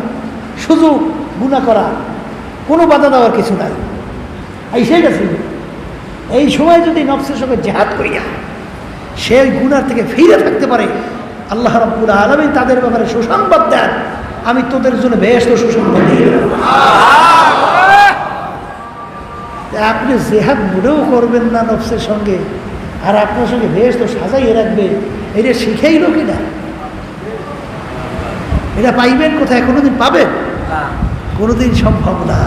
সুযোগ গুনাহ করা, কোনো বাধা দেওয়ার কিছু নাই, এসে গেছে। এই সময় যদি নফসের সঙ্গে জেহাদ করিয়া সেই গুনার থেকে ফিরে থাকতে পারে, আল্লাহ রাব্বুল আলামিন তাদের ব্যাপারে সুসংবাদ দেন, আমি তোদের জন্য বেহেশত সুসংবাদ দিয়ে দিলাম। আপনি জেহাদ মোটেও করবেন না নফসের সঙ্গে, আর আপনার সঙ্গে বেহেশত সাজাইয়ে রাখবে, এটা শিখেইল কিনা? এটা পাইবেন কোথায়? কোনোদিন পাবেন? কোনোদিন সম্ভব না।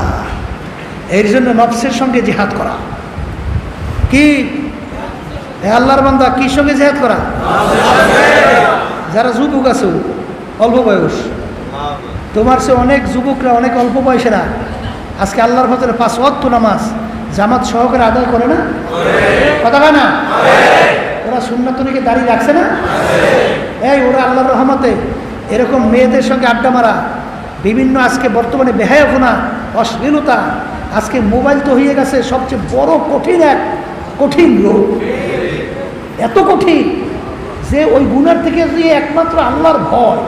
এর জন্য নফসের সঙ্গে জিহাদ করা কি? আল্লাহর বান্দা কি সঙ্গে জিহাদ করা? যারা যুবক আছে অল্প বয়স, তোমার সে অনেক যুবকরা, অনেক অল্প বয়সেরা আজকে আল্লাহর ফজরে 5 ওয়াক্ত নামাজ জামাত সহকারে আদায় করে না? কথা হয় না? ওরা সুন্নাত নিকে দাঁড়িয়ে রাখছে না? এই ওরা আল্লাহর রহমতে এরকম মেয়েদের সঙ্গে আড্ডা মারা, বিভিন্ন আজকে বর্তমানে বেহায়াপনা, অশ্লীলতা, আজকে মোবাইল তো হয়ে গেছে সবচেয়ে বড় কঠিন রোগ। এত কঠিন যে ওই গুনার থেকে যে একমাত্র আল্লাহর ভয়,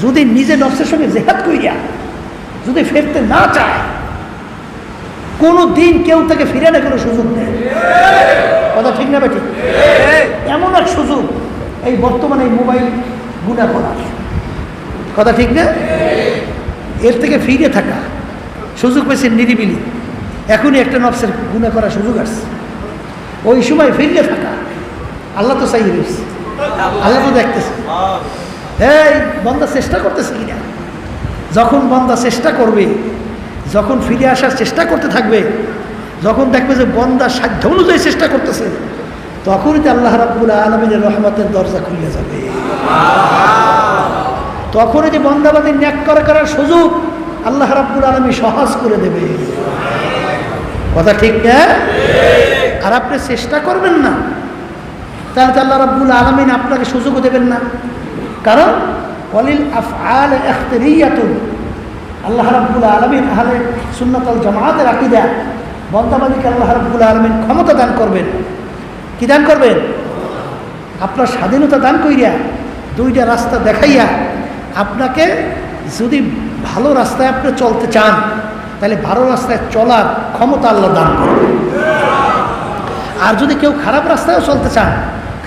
যদি নিজে নফসের সঙ্গে জেহাদ করিয়া যদি ফেরতে না চায়, কোনো দিন কেউ তাকে ফিরানোর কোনো সুযোগ নেই। কথা ঠিক না বেঠিক? এমন এক সুযোগ এই বর্তমানে এই মোবাইল গুনাহ করা, কথা ঠিক না? এর থেকে ফিরে থাকা সুযোগ পেয়েছে নিরিবিলি, এখনই একটা নফসের গুনাহ করার সুযোগ আসছে। ওই সময় ফিরে থাকা, আল্লাহ তো চাই রয়েছে, আল্লাহ তো দেখতেছে। এই বন্দা চেষ্টা করতেছে কিনা? যখন বন্দা চেষ্টা করবে, যখন ফিরে আসার চেষ্টা করতে থাকবে, যখন দেখবে যে বন্দা সাধ্য অনুযায়ী চেষ্টা করতেছে, তখনই তো আল্লাহ রাব্বুল আলামিনের রহমতের দরজা খুলে যাবে। তখনই যে বন্দাবাদী ন্যাক করার সুযোগ আল্লাহ রাব্বুল আলামিন সহজ করে দেবে। কথা ঠিক না? আর আপনি চেষ্টা করবেন না, তাহলে তো আল্লাহ রাব্বুল আলামিন আপনাকে সুযোগও দেবেন না। কারণ ওয়ালিল আফআল ইখতিরিয়াতুন, আল্লাহ রাব্বুল আলামিন আহলে সুন্নাত ওয়াল জামাতের আকীদা, বন্দাবাদীকে আল্লাহ রাব্বুল আলামিন ক্ষমতা দান করবেন। কি দান করবেন? আপনার স্বাধীনতা দান কইরা, দুইটা রাস্তা দেখাইয়া, আপনাকে যদি ভালো রাস্তায় আপনি চলতে চান, তাহলে ভালো রাস্তায় চলার ক্ষমতা আল্লাহ দান করবেন। আর যদি কেউ খারাপ রাস্তায়ও চলতে চান,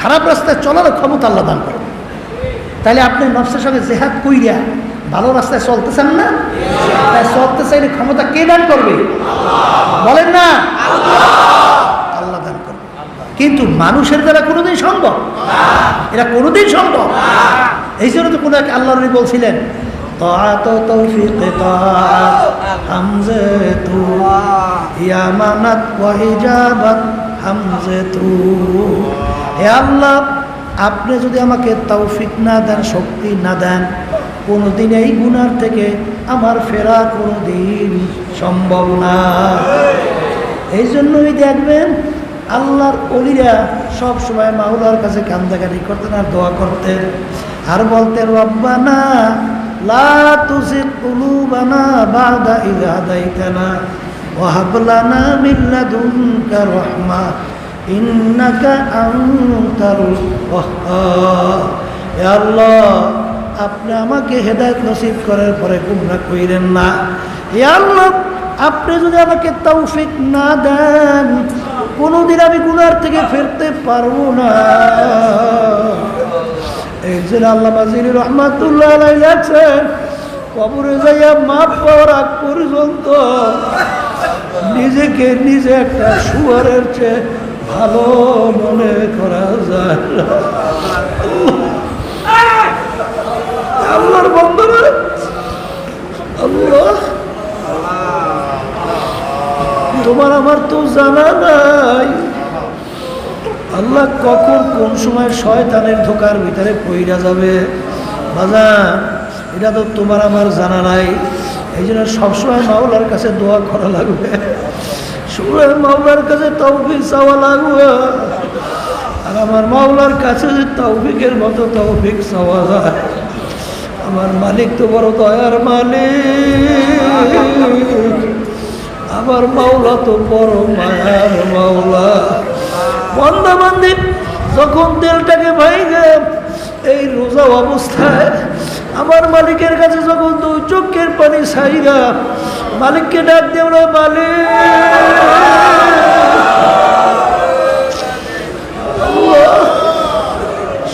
খারাপ রাস্তায় চলারও ক্ষমতা আল্লাহ দান করবেন। তাহলে আপনি নফসের সঙ্গে জেহাদ কইরা ভালো রাস্তায় চলতে চান না? চলতে চাইলে ক্ষমতা কে দান করবে? বলেন না? আল্লাহ দান করবে। কিন্তু মানুষের দ্বারা কোনোদিন সম্ভব? এটা কোনোদিন সম্ভব? এই জন্য তো কোনো এক আল্লাহ নবী বলছিলেন, তাআত তৌফিক তাআত হামজাতু ইয়ামানাত ওয়া ইজাবাত হামজাতু। হে আল্লাহ, আপনি যদি আমাকে তৌফিক না দেন, শক্তি না দেন, কোনোদিন এই গুনার থেকে আমার ফেরা কোনোদিন সম্ভব না। এই জন্যই দেখবেন আল্লাহর ওলিরা সব সময় মাওলার কাছে কান্দাকাটি করতেন আর দোয়া করতেন, আর বলতেন, রব্বানা লা তুযিগ কুলুবানা বা'দা ইয হাদাইতানা ওয়া হাব লানা মিন লাদুনকা রাহমা ইন্নাকা আনতাল ওয়াহ্হাব। হে আল্লাহ, আপনি আমাকে হেদায়েত নসিব করার পরে গুনাহ কইরেন না। হে আল্লাহ, আপনি যদি আমাকে তৌফিক না দেন, কোনোদিন আমি গুনার থেকে ফিরতে পারবো না। এই যে আল্লামা জিনি রহমাতুল্লাহ আলাইহি লেখছেন, কবরে যাইয়া মাপ পাওয়ার আগ পর্যন্ত নিজেকে নিজে একটা শুয়ারের চেয়ে ভালো মনে করা যায় না। আল্লাহর বন্ধুরা, আল্লাহ তোমার আমার তো জানা নাই আল্লাহ কখন কোন সময় শয়তানের ধোকার ভিতরে পইড়া যাবে বাজান, এটা তো তোমার আমার জানা নাই। এই জন্য সবসময় মাওলার কাছে দোয়া করা লাগবে, সবসময় মাওলার কাছে তৌফিক চাওয়া লাগবে। আর আমার মাওলার কাছে যে তৌফিকের মতো তৌফিক চাওয়া যায়, আমার মালিক তো বড় দয়ার মালিক, আমার মাওলা তো বড় মায়ার মাওলা। বান্দা বান্দি যখন দিলটাকে ভাঙে এই রোজা অবস্থায় আমার মালিকের কাছে যখন দুই চোখের পানি ছাইরা মালিককে ডাক দেব, মালিক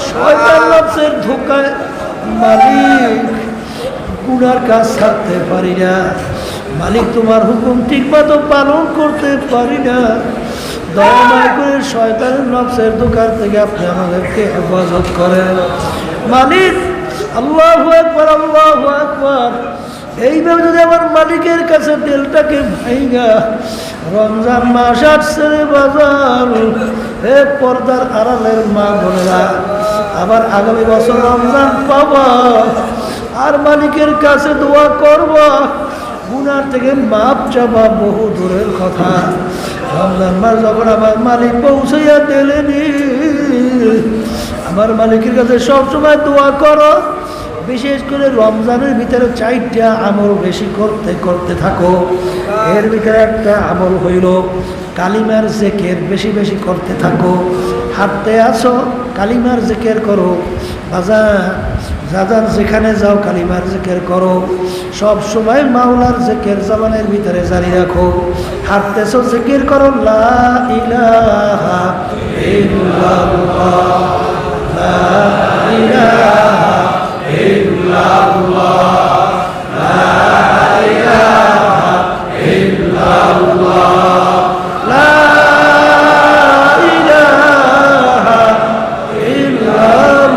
শয়তান নফসের ধোকায় মালিক গুনার কাজ ছাড়তে পারি না, মালিক তোমার হুকুম ঠিক মতো পালন করতে পারি না, দয়া করে শয়তানের নফসের ধোকার থেকে আপনি আমাদেরকে হেফাজত করেন মালিক। আল্লাহু আকবার, আল্লাহু আকবার। এইভাবে যদি আমার মালিকের কাছে দিলটাকে ভাইগা রমজান মাস আসছে রে বাজার, হে পর্দার আড়ালের মা বোনেরা, আবার আগামী বছর রমজান পাবা আর মালিকের কাছে দোয়া করবা, গুনার থেকে মাপ চাবা বহু দূরের কথা। রমজান মাস যখন আমার মালিক পৌঁছাইয়া দিলেনি, আমার মালিকের কাছে সবসময় দোয়া করো, বিশেষ করে রমজানের ভিতরে 4টা আমল বেশি করতে করতে থাকো। এর ভিতরে একটা আমল হইল কালিমার জিকির বেশি বেশি করতে থাকো। হাঁটতে আসো কালিমার জিকির করো, বাজার যেখানে যাও কালিমার জিকির করো, সব সময় মাওলার জিকির জবানের ভিতরে জারি রাখো। হাঁটতেছো জিকির করো, লা ইলাহা ইল্লাল্লাহ, লা ইলাহা ইল্লাল্লাহ, লা ইলাহা ইল্লাল্লাহ, লা ইলাহা ইল্লাল্লাহ,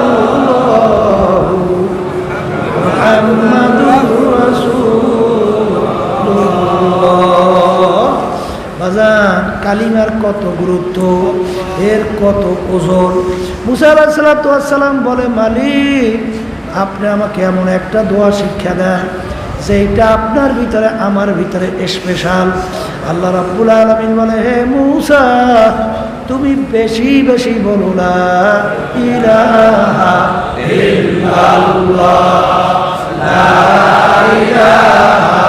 মুহাম্মাদুর রাসূলুল্লাহ। বাজান কালিমার কত গুরুত্ব, এর কত ওজন। মুসা আলাইহিস সালাম বলে, মালিক আপনি আমাকে এমন একটা দোয়া শিক্ষা দেন যেটা আপনার ভিতরে আমার ভিতরে স্পেশাল। আল্লাহ রাব্বুল আলামিন বলে, হে মুসা তুমি বেশি বেশি বলো লা ইলাহা ইল্লাল্লাহ, লা ইলাহা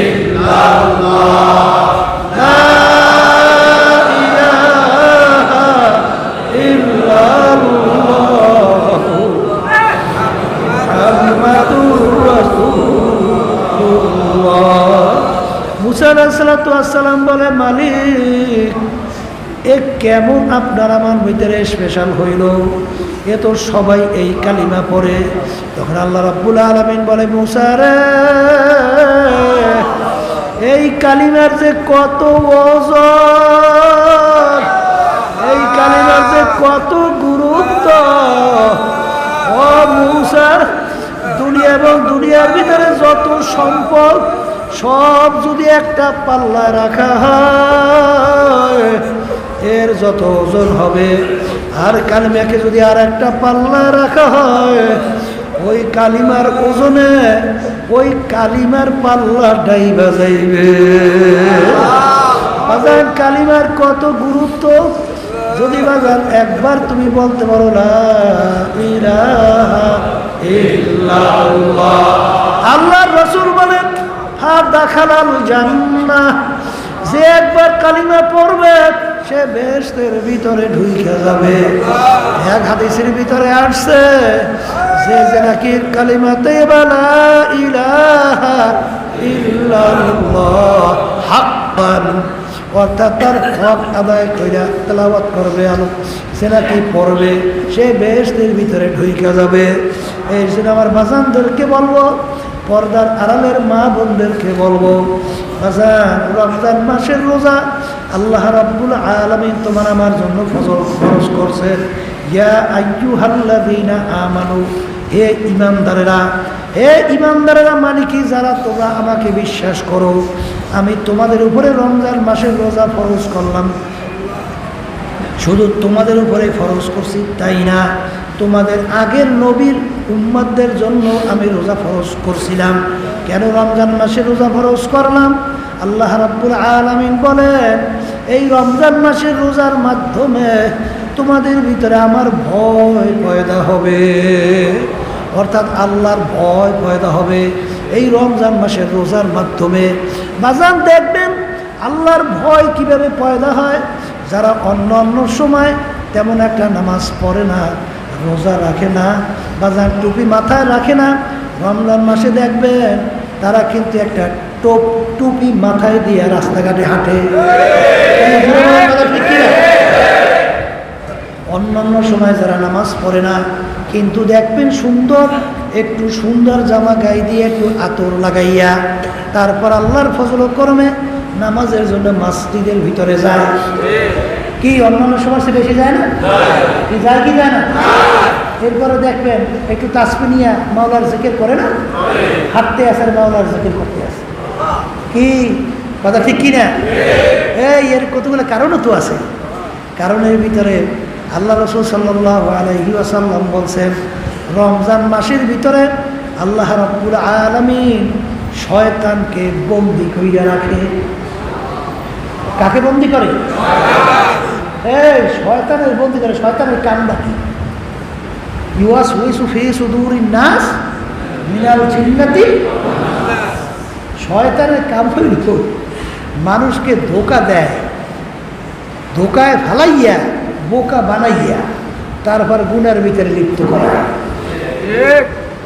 ইল্লাল্লাহ, লা ইলাহা ইল্লাল্লাহ, মুহাম্মাদুর রাসূলুল্লাহ। মুসা আলাইহিস সালাম বলে, মালিক এ কেমন আপনার আমার ভিতরে স্পেশাল হইল, এ তো সবাই এই কালিমা পড়ে। তখন আল্লাহ রাব্বুল আলামিন বলে, মুসা রে এই কালিমার যে কত ওজন, এই কালিমার যে কত গুরুত্ব, ও মুসা দুনিয়া এবং দুনিয়ার ভিতরে যত সম্পদ সব যদি একটা পাল্লায় রাখা হয় এর যত ওজন হবে, আর কালিমাকে যদি আর একটা পাল্লায় রাখা হয় ওই কালিমার ওজনে ওই কালিমার পাল্লা ডাইবা যাইবে। বাজান কালিমার কত গুরুত্ব, যদি বাজান একবার তুমি বলতে পারো লা ইলাহা ইল্লাল্লাহ, আল্লাহর রাসূল বলেন দাখালাল জান্নাহ, যে একবার কালিমা পড়বে সে বেহেশতের ভিতরে ঢুকে যাবে। এক হাদিসের ভিতরে আসছে যে নাকি কালিমাতে লা ইলাহা ইল্লাল্লাহ হাক্কান, অর্থাৎ তার হক আদায় কইরা তেলাওয়াত করবে, সে নাকি পড়বে সে বেহেশতের ভিতরে ঢুকে যাবে। এই জন্য আমার বাজানদেরকে বলবো পর্দার আড়ালের মা বোনদেরকে বলবো, বাজার রমজান মাসের রোজা আল্লাহ রাব্বুল আলামিন তোমার আমার জন্য ফরজ করছেন। ইয়া আইয়ুহাল্লাযীনা আমানু, হে ঈমানদারেরা, হে ঈমানদারেরা মানে কি, যারা তোমরা আমাকে বিশ্বাস করো, আমি তোমাদের উপরে রমজান মাসের রোজা ফরজ করলাম। শুধু তোমাদের উপরে ফরজ করছি তাই না, তোমাদের আগের নবীর উম্মতদের জন্য আমি রোজা ফরজ করছিলাম। কেন রমজান মাসে রোজা ফরজ করলাম? আল্লাহ রাব্বুল আলামিন বলেন, এই রমজান মাসের রোজার মাধ্যমে তোমাদের ভিতরে আমার ভয় পয়দা হবে, অর্থাৎ আল্লাহর ভয় পয়দা হবে এই রমজান মাসের রোজার মাধ্যমে। বাজান দেখবেন আল্লাহর ভয় কিভাবে পয়দা হয়। যারা অন্য অন্য সময় তেমন একটা নামাজ পড়ে না, রোজা রাখে না, বাজার টুপি মাথায় রাখে না, রমজান মাসে দেখবেন তারা কিন্তু একটা টুপি মাথায় দিয়ে রাস্তাঘাটে হাঁটে। অন্যান্য সময় যারা নামাজ পড়ে না, কিন্তু দেখবেন একটু সুন্দর জামা গায়ে দিয়ে একটু আতর লাগাইয়া তারপর আল্লাহর ফজল করমে নামাজের জন্য মসজিদের ভিতরে যায়। কি অন্যান্য সময় সে বেশি যায় না? কি যায় কি যায় না? এরপরে দেখবেন একটু তাসবিহ নিয়ে মাওলার জিকির করে না, হাঁটতে আসে আর মাওলার জিকির করতে আসে। কি কথা ঠিক কি না? এর কতগুলো কারণও তো আছে। কারণের ভিতরে আল্লাহ রাসূল সাল্লাল্লাহু আলাইহি ওয়াসাল্লাম বলছেন, রমজান মাসের ভিতরে আল্লাহ রাব্বুল আলামিন শয়তানকে বন্দী কইরা রাখে। কাকে বন্দী করে? শয়তানের বন্দী করে। শয়তানের কামটা কি? ইউওয়াসওয়িসু ফি সুদুরিন নাস মিনাল জিন্নাতি। শয়তানের কাম হইল মানুষকে ধোঁকা দেয়, ধোঁকায় ফালাইয়া বোকা বানাইয়া তারপর গুনার ভিতরে লিপ্ত করে।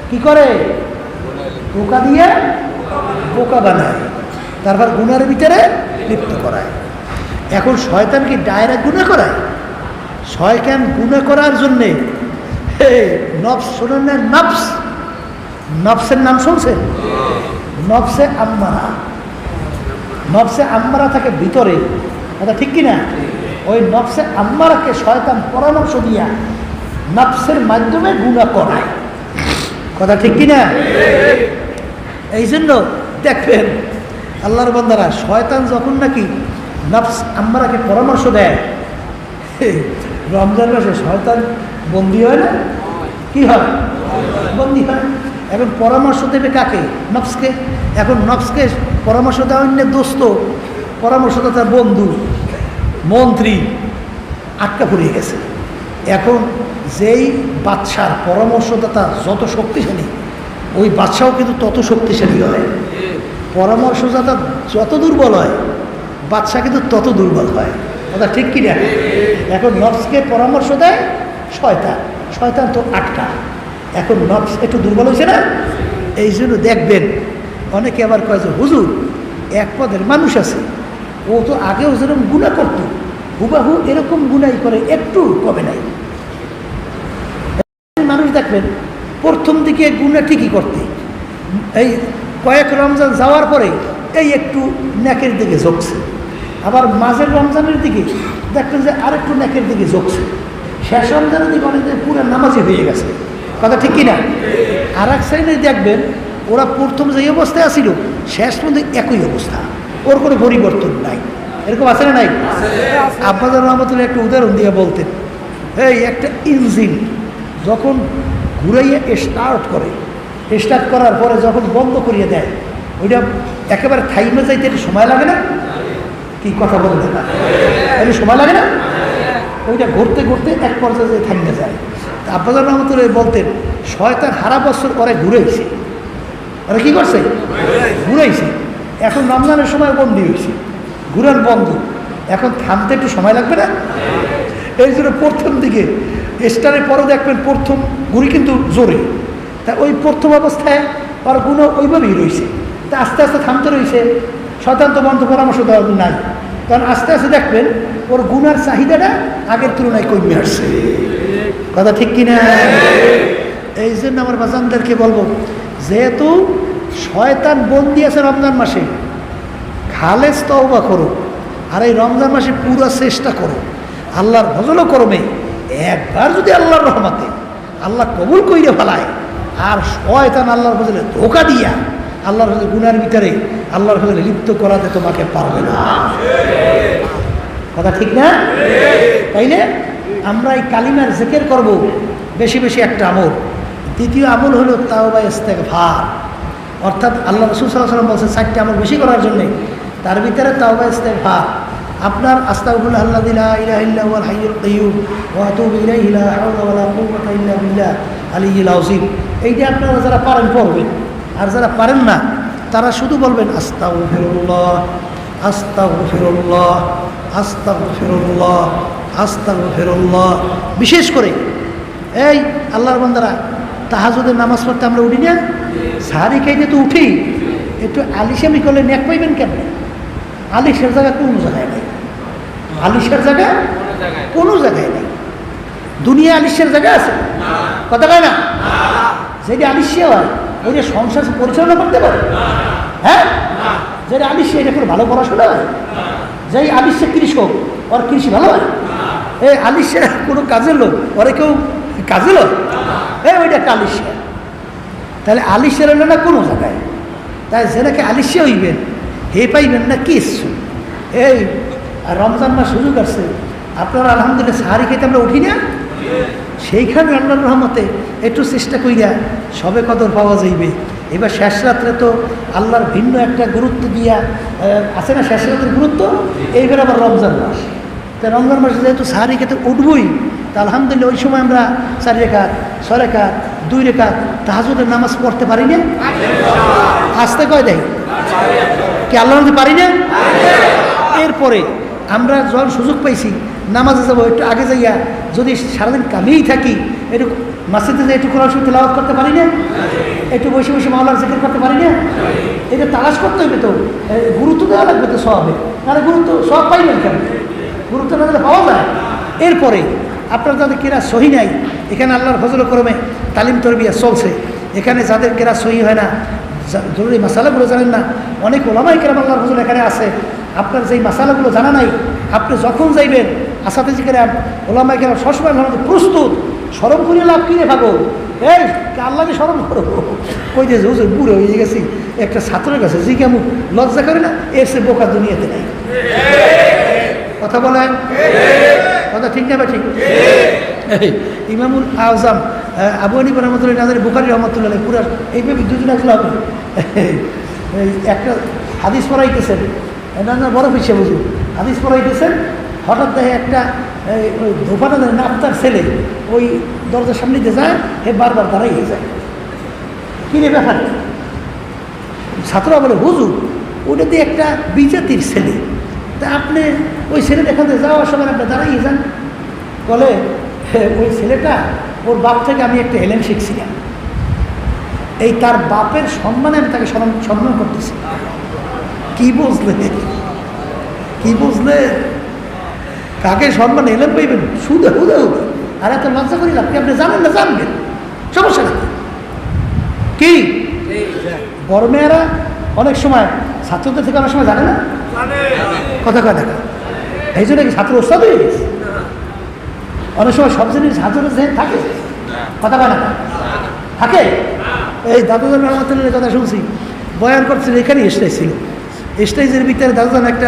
কি করে? ধোঁকা দিয়ে বোকা বানায়, তারপর গুনার ভিতরে লিপ্ত করায়। এখন শয়তান কি ডাইরেক্ট গুনাহ করায়? শয়তান গুনাহ করার জন্যে নফস, শোনেন না? নফসের নাম শুনছেন? নফসে আম্মারা, নফসে আম্মারা থাকে ভিতরে, এটা ঠিক কিনা? ওই নফসে আম্মারাকে শয়তান পরামর্শ দিয়া নফসের মাধ্যমে গুনাহ করায়। কথা ঠিক কিনা? এই জন্য দেখবেন আল্লাহর বান্দারা, শয়তান যখন নাকি নফস আম্মারাকে পরামর্শ দেয়, রমজান মাসে শয়তান বন্দী হয় না? কি হয়? বন্দী হয়। এখন পরামর্শ দেবে কাকে? নফসকে। এখন নফসকে পরামর্শ দেওয়া অন্য দোস্ত, পরামর্শদাতার বন্ধু, মন্ত্রী আটকা পড়িয়ে গেছে। এখন যেই বাদশার পরামর্শদাতা যত শক্তিশালী, ওই বাদশাও কিন্তু তত শক্তিশালী হয়। পরামর্শদাতা যত দুর্বল হয়, বাদশা কিন্তু তত দুর্বল হয়। ওটা ঠিক কিনা? এখন নফসকে পরামর্শ দেয় শয়তান, শয়তান তো আটকা। এখন নফস একটু দুর্বল হয়েছে না, এই জন্য দেখবেন অনেকে আবার কয় যে হুজুর এক পদের মানুষ আছে, ও তো আগেও যেরকম গুনাহ করত হুবাহু এরকম গুনাই করে, একটু কমে নাই। মানুষ দেখবেন প্রথম দিকে গুনাহ ঠিকই করতে, এই কয়েক রমজান যাওয়ার পরে এই একটু নেকের দিকে ঝুঁকছে, আবার মাঝের রমজানের দিকে দেখবেন যে আরেকটু নেকের দিকে ঝুঁকছে, শেষ রমজানের দিকে অনেকদিন পুরো নামাজি হয়ে গেছে। কথা ঠিক কিনা? আর এক শ্রেণী দেখবেন ওরা প্রথম যে অবস্থায় আসিল শেষ পর্যন্ত একই অবস্থা, ওর কোনো পরিবর্তন নাই। এরকম আছে না নাই? আব্বাজান রহমতুল্লাহ একটা উদাহরণ দিয়ে বলতেন, এই একটা ইঞ্জিন যখন ঘুরাইয়া স্টার্ট করার পরে যখন বন্ধ করিয়ে দেয়, ওইটা একেবারে থাইমে যাইতে সময় লাগে না? কি কথা বলবে না? এটা সময় লাগে না? ওইটা ঘুরতে ঘুরতে এক পর্যায়ে থাইমে যায়। আব্বাজান রহমতুল্লাহ বলতেন, শয়তান সারা বছর পরে ঘুরেছে, ওরা কি করছে? ঘুরাইছে। এখন রমজানের সময় বন্দি হয়েছে, ঘুরান বন্ধ, এখন থামতে একটু সময় লাগবে না? এই জন্য প্রথম দিকে স্টারের পরে দেখবেন প্রথম ঘুরি কিন্তু জোরে, তা ওই প্রথম অবস্থায় ওর গুণও ওইভাবেই রয়েছে, তা আস্তে আস্তে থামতে রয়েছে। শয়তান তো বন্ধ পরামর্শ দেওয়া নাই, কারণ আস্তে আস্তে দেখবেন ওর গুণার চাহিদাটা আগের তুলনায় কমে আসছে। কথা ঠিক কিনা? এই জন্য আমার বাজানদেরকে বলবো, যেহেতু শয়তান বন্দি আছে রমজান মাসে, খালেস তওবা করো, আর এই রমজান মাসে পুরো চেষ্টা করো, আল্লাহর ভজনও করবে। একবার যদি আল্লাহর রহমতে আল্লাহ কবুল কইরে ফেলায়, আর শয়তান আল্লাহর ফজলে ধোকা দিয়া আল্লাহর ফজলে গুনার ভিতরে আল্লাহর ফজলে লিপ্ত করাতে তোমাকে পারবে না। কথা ঠিক না? তাইলে আমরা এই কালিমার জিকির করব বেশি বেশি, একটা আমল। দ্বিতীয় আমল হলো তাওবা ইস্তেগফার, অর্থাৎ আল্লাহ রাসূল সাল্লাল্লাহু আলাইহি ওয়াসাল্লাম বলছেন 4টি আমল বেশি করার জন্যে, তার ভিতরে তাওবা ইস্তেগফার। আপনার আস্তাগফিরুল্লাহ আল্লাযী লা ইলাহা ইল্লা হুয়াল হাইয়ুল কাইয়্যুম ওয়া আতুবু ইলাইহি লা হাওলা ওয়া লা কুওয়াতা ইল্লা বিল্লাহ আলিয়্যিল আযীম, এইটা আপনারা যারা পারেন পড়বেন, আর যারা পারেন না তারা শুধু বলবেন আস্তাগফিরুল্লাহ আস্তাগফিরুল্লাহ আস্তাগফিরুল্লাহ আস্তাগফিরুল্লাহ। বিশেষ করে এই আল্লাহর বান্দারা, তাহাজ্জুদের নামাজ পড়তে আমরা উঠি না, সাহারি খাইতে তো উঠি, একটু আলিশামি করলে নেক পাইবেন কেন? আলিশের জায়গা কোনো জায়গায় নেই, আলিশের জায়গা কোনো জায়গায় নেই। দুনিয়া আলিশের জায়গা আছে? কথা কয় না? যেটা আলিশিয়া হয় ওই যে সংসার পরিচালনা করতে পারে? হ্যাঁ, যেটা আলিশিয়া এটা কোনো ভালো পড়াশোনা হয়? যেই আলিশে কৃষক, ওর কৃষি ভালো হয়? এই আলিশে কোনো কাজের লোক, ওরা কেউ কাজের লোক? ওইটা একটা আলিশিয়া। তাহলে আলিশের হলো না কোনো জায়গায়, তাই যেটাকে আলিশিয়া হইবেন হে পাইবেন না কিছু। এই রমজান মাস সুযোগ আসছে, আপনারা আলহামদুলিল্লাহ সাহারি খেতে আমরা উঠি না, সেইখানে আল্লাহর রহমতে একটু চেষ্টা কইরা সবে কদর পাওয়া যাইবে। এবার শেষ রাত্রে তো আল্লাহর ভিন্ন একটা গুরুত্ব দিয়া আছে না, শেষ রাত্রের গুরুত্ব। এইবার আবার রমজান মাস, তা রমজান মাসে যেহেতু সাহারি খেতে উঠবই, তা আলহামদুলিল্লাহ ওই সময় আমরা 4 রেখাত 6 রেখাত 2 রেখাত তাহাজ্জুদের নামাজ পড়তে পারি না। আসতে কয় দেয় কি আল্লাহ পারি না? এরপরে আমরা যখন সুযোগ পাইছি নামাজে যাবো, একটু আগে যাইয়া যদি সারাদিন কামেই থাকি, একটু মসজিদে যাই একটু কোরআন শরীফ তেলাওয়াত করতে পারি না, একটু বসে বসে মাওলার জিকির করতে পারি না। এটা তালাশ করতে হবে, তো গুরুত্ব দেওয়া লাগবে তো সবে, তাহলে গুরুত্ব সব পাইবেন কেন? গুরুত্ব না দিলে পাওয়া যায়। এরপরে আপনার যাদের কেরা সহি নাই, এখানে আল্লাহর ফজল করমে তালিম তরবিয়া চলছে, এখানে যাদের কেরা সহি হয় না, জরুরি মশালাগুলো জানেন না, অনেক ওলামাই কেরাম আল্লাহর ফজল এখানে আছে, আপনার যেই মশালাগুলো জানা নাই, আপনি যখন যাইবেন আসাতেজি কেরাম ওলামাই কেরাম সবসময় প্রস্তুত। স্মরণ করিয়ে লাভ কিনে ভাবো, এই আল্লাহকে স্মরণ করবো, কই যে হুজুর বুড়ো হয়ে গেছি, একটা ছাত্রের কাছে যে কেমন লজ্জা করে না, এর সে বোকা দুনিয়াতে নেই। কথা বলেন, কথা ঠিক না? বা ঠিক। ইমামুল আজম আবু হানিফা রহমতুল্লাহ নাজারী, বুখারী রহমতুল্লাহ, পুরা এইভাবে দুজন আসলে হবে। একটা হাদিস পড়াইতেছেন, না বড় পিছিয়ে বুঝুন, হাদিস পড়াইতেছেন, হঠাৎ দেখে একটা ওই ধোপাটা না আপনার ছেলে ওই দরজার সামনে দিয়ে যায়, বারবার দাঁড়াইয়ে যায়। কী রে ব্যাপার? ছাত্ররা বলে হুজুর ওটা দিয়ে একটা বিজাতির ছেলে, তা আপনি ওই ছেলে এখান থেকে যাওয়ার সময় আপনি দাঁড়াইয়ে যান। বলে ওই ছেলেটা, ওর বাপ থেকে আমি একটা এলেম শিখছিলাম, এই তার বাপের সম্মানে আমি তাকে সম্মান করতেছি। কি বুঝলে? কি বুঝলে? কাকে সম্মান এলেম পাইবেন? শুধু হুদে হুদে। আর এত লজ্জা করি আপনি জানেন না, জানবেন, সমস্যা নেই। কি বড় মেয়েরা অনেক সময় ছাত্রদের থেকে অনেক সময় জানে না, কথা কয় দেখা, এই জন্য কি ছাত্র ওস্তাদ হয়ে গেছে? অনেক সময় সব জিনিস ছাত্রদের যে থাকে, কথা কয় না থাকে। এই দাদুজান রহমতুল্লাহ কথা শুনছি, বয়ান করছিলেন, এখানে স্টেজ ছিল, স্টেজের ভিতরে দাদুজান একটা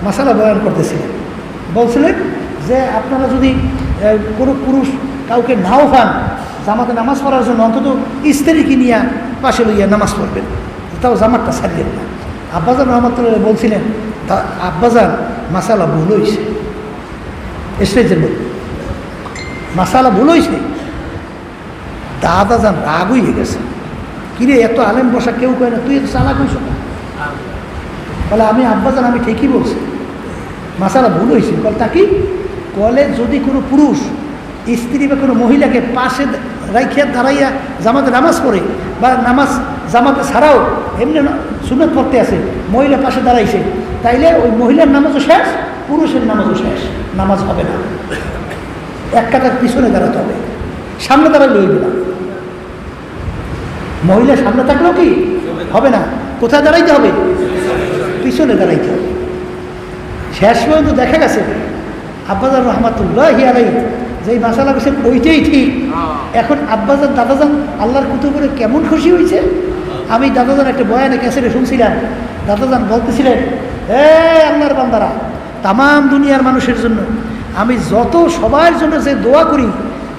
মশালা বয়ান করতেছিলেন। বলছিলেন যে আপনারা যদি কোনো পুরুষ কাউকে নাও পান জামাতে নামাজ পড়ার জন্য, অন্তত স্ত্রীকে নিয়ে পাশে লইয়া নামাজ পড়বেন, তাও জামাতটা ছাড়লেন না। আব্বাজান রহমতুল্লাহ বলছিলেন, তা আব্বাজান মাসালা ভুল হয়েছে, স্টেজের মধ্যে মাসালা ভুল হয়েছে। দাদাজান রাগ হয়ে গেছে, কিরে এত আলেম বসা কেউ কয় না, তুই এত চালাক হইস না? বলে আমি আব্বাজান আমি ঠিকই বলছি, মাসালা ভুল হয়েছে। বলে তা কি? বলে যদি কোনো পুরুষ স্ত্রী বা কোনো মহিলাকে পাশে রাখিয়া দাঁড়াইয়া জামাতে নামাজ পড়ে, বা নামাজ জামাতে ছাড়াও এমনি সুন্নত পড়তে আছে, মহিলা পাশে দাঁড়াইছে, তাইলে ওই মহিলার নামাজও শেষ, পুরুষের নামাজও শেষ, নামাজ হবে না। এক কাতার পিছনে দাঁড়াতে হবে, সামনে দাঁড়ালে হইবে না। মহিলা সামনে থাকলেও কি হবে না, কোথায় দাঁড়াইতে হবে? পিছনে দাঁড়াইতে হবে। শেষ পর্যন্ত দেখা গেছে আব্বাজান রহমাতুল্লাহি আলাইহি যেই মাসালা বলছেন ওইটাই ঠিক। এখন আব্বাজান দাদাজান আল্লাহর কুতুবে কেমন খুশি হয়েছে। আমি দাদাজান একটা বয়ানে ক্যাসেটে শুনছিলাম, দাদাজান বলতেছিলেন, আল্লাহর বান্দারা, তামাম দুনিয়ার মানুষের জন্য আমি যত সবার জন্য যে দোয়া করি,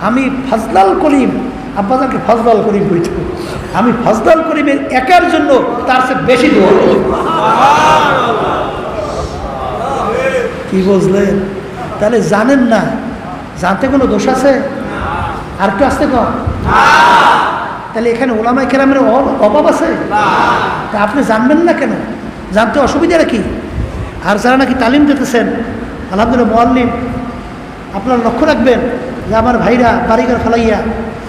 আমি ফজলাল করিম, আব্বাজানকে ফজলাল করিম বইত, আমি ফজলাল করিমের একার জন্য তার চেয়ে বেশি দোয়া করি। কি বুঝলেন? তাহলে জানেন না, জানতে কোনো দোষ আছে? আর একটু আসতে কম। তাহলে এখানে ওলামায়ে কেরামের অভাব আছে? তা আপনি জানবেন না কেন? জানতে অসুবিধাটা কি? আর যারা নাকি তালিম দিতেছেন, আলহামদুলিল্লাহ মুআল্লিম, আপনারা লক্ষ্য রাখবেন যে আমার ভাইরা বাড়িঘর ফেলাইয়া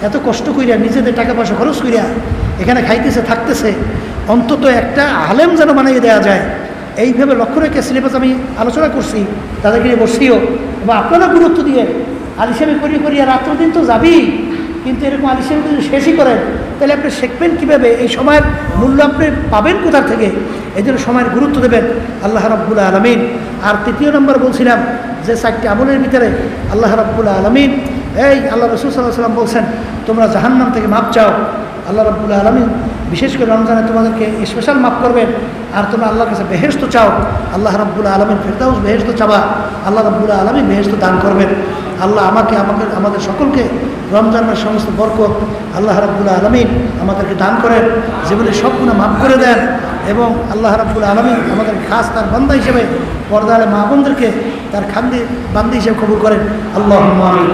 এত কষ্ট করিয়া নিজেদের টাকা পয়সা খরচ করিয়া এখানে খাইতেছে থাকতেছে, অন্তত একটা আলেম যেন বানিয়ে দেওয়া যায়, এইভাবে লক্ষ্য রেখে সিলেবাস আমি আলোচনা করছি, তাদেরকে নিয়ে বসছিও। এবং আপনারা গুরুত্ব দিয়ে আলিসামি করিয়া করিয়া রাত্র দিন তো যাবেই, কিন্তু এরকম আলিসামি যদি শেষই করেন তাহলে আপনি শিখবেন কীভাবে? এই সময়ের মূল্য আপনি পাবেন কোথা থেকে? এই জন্য সময়ের গুরুত্ব দেবেন আল্লাহ রাব্বুল আলামিন। আর তৃতীয় নম্বর বলছিলাম যে 4টি আমলের ভিতরে আল্লাহ রাব্বুল আলামিন, এই আল্লাহ রাসূল সাল্লাল্লাহু আলাইহি ওয়াসাল্লাম বলছেন তোমরা জাহান্নাম থেকে মাপ চাও, আল্লাহ রাব্বুল আলামিন বিশেষ করে রমজানে তোমাদেরকে স্পেশাল মাফ করবেন। আর তোমরা আল্লাহর কাছে বেহেশত চাও, আল্লাহ রাব্বুল আলামিন ফেরদাউস বেহেশত চাবা, আল্লাহ রাব্বুল আলামিন বেহেশত দান করবেন। আল্লাহ আমাদের সকলকে রমজানের সমস্ত বরকত আল্লাহ রাব্বুল আলামিন আমাদেরকে দান করেন, জীবনের সব গুনাহ মাফ করে দেন, এবং আল্লাহ রাব্বুল আলামিন আমাদের খাস তার বান্দা হিসেবে পর্দালে মা বোনদেরকে তার খান্দি বান্দা হিসেবে কবুল করেন। আল্লাহুম্মা আমিন।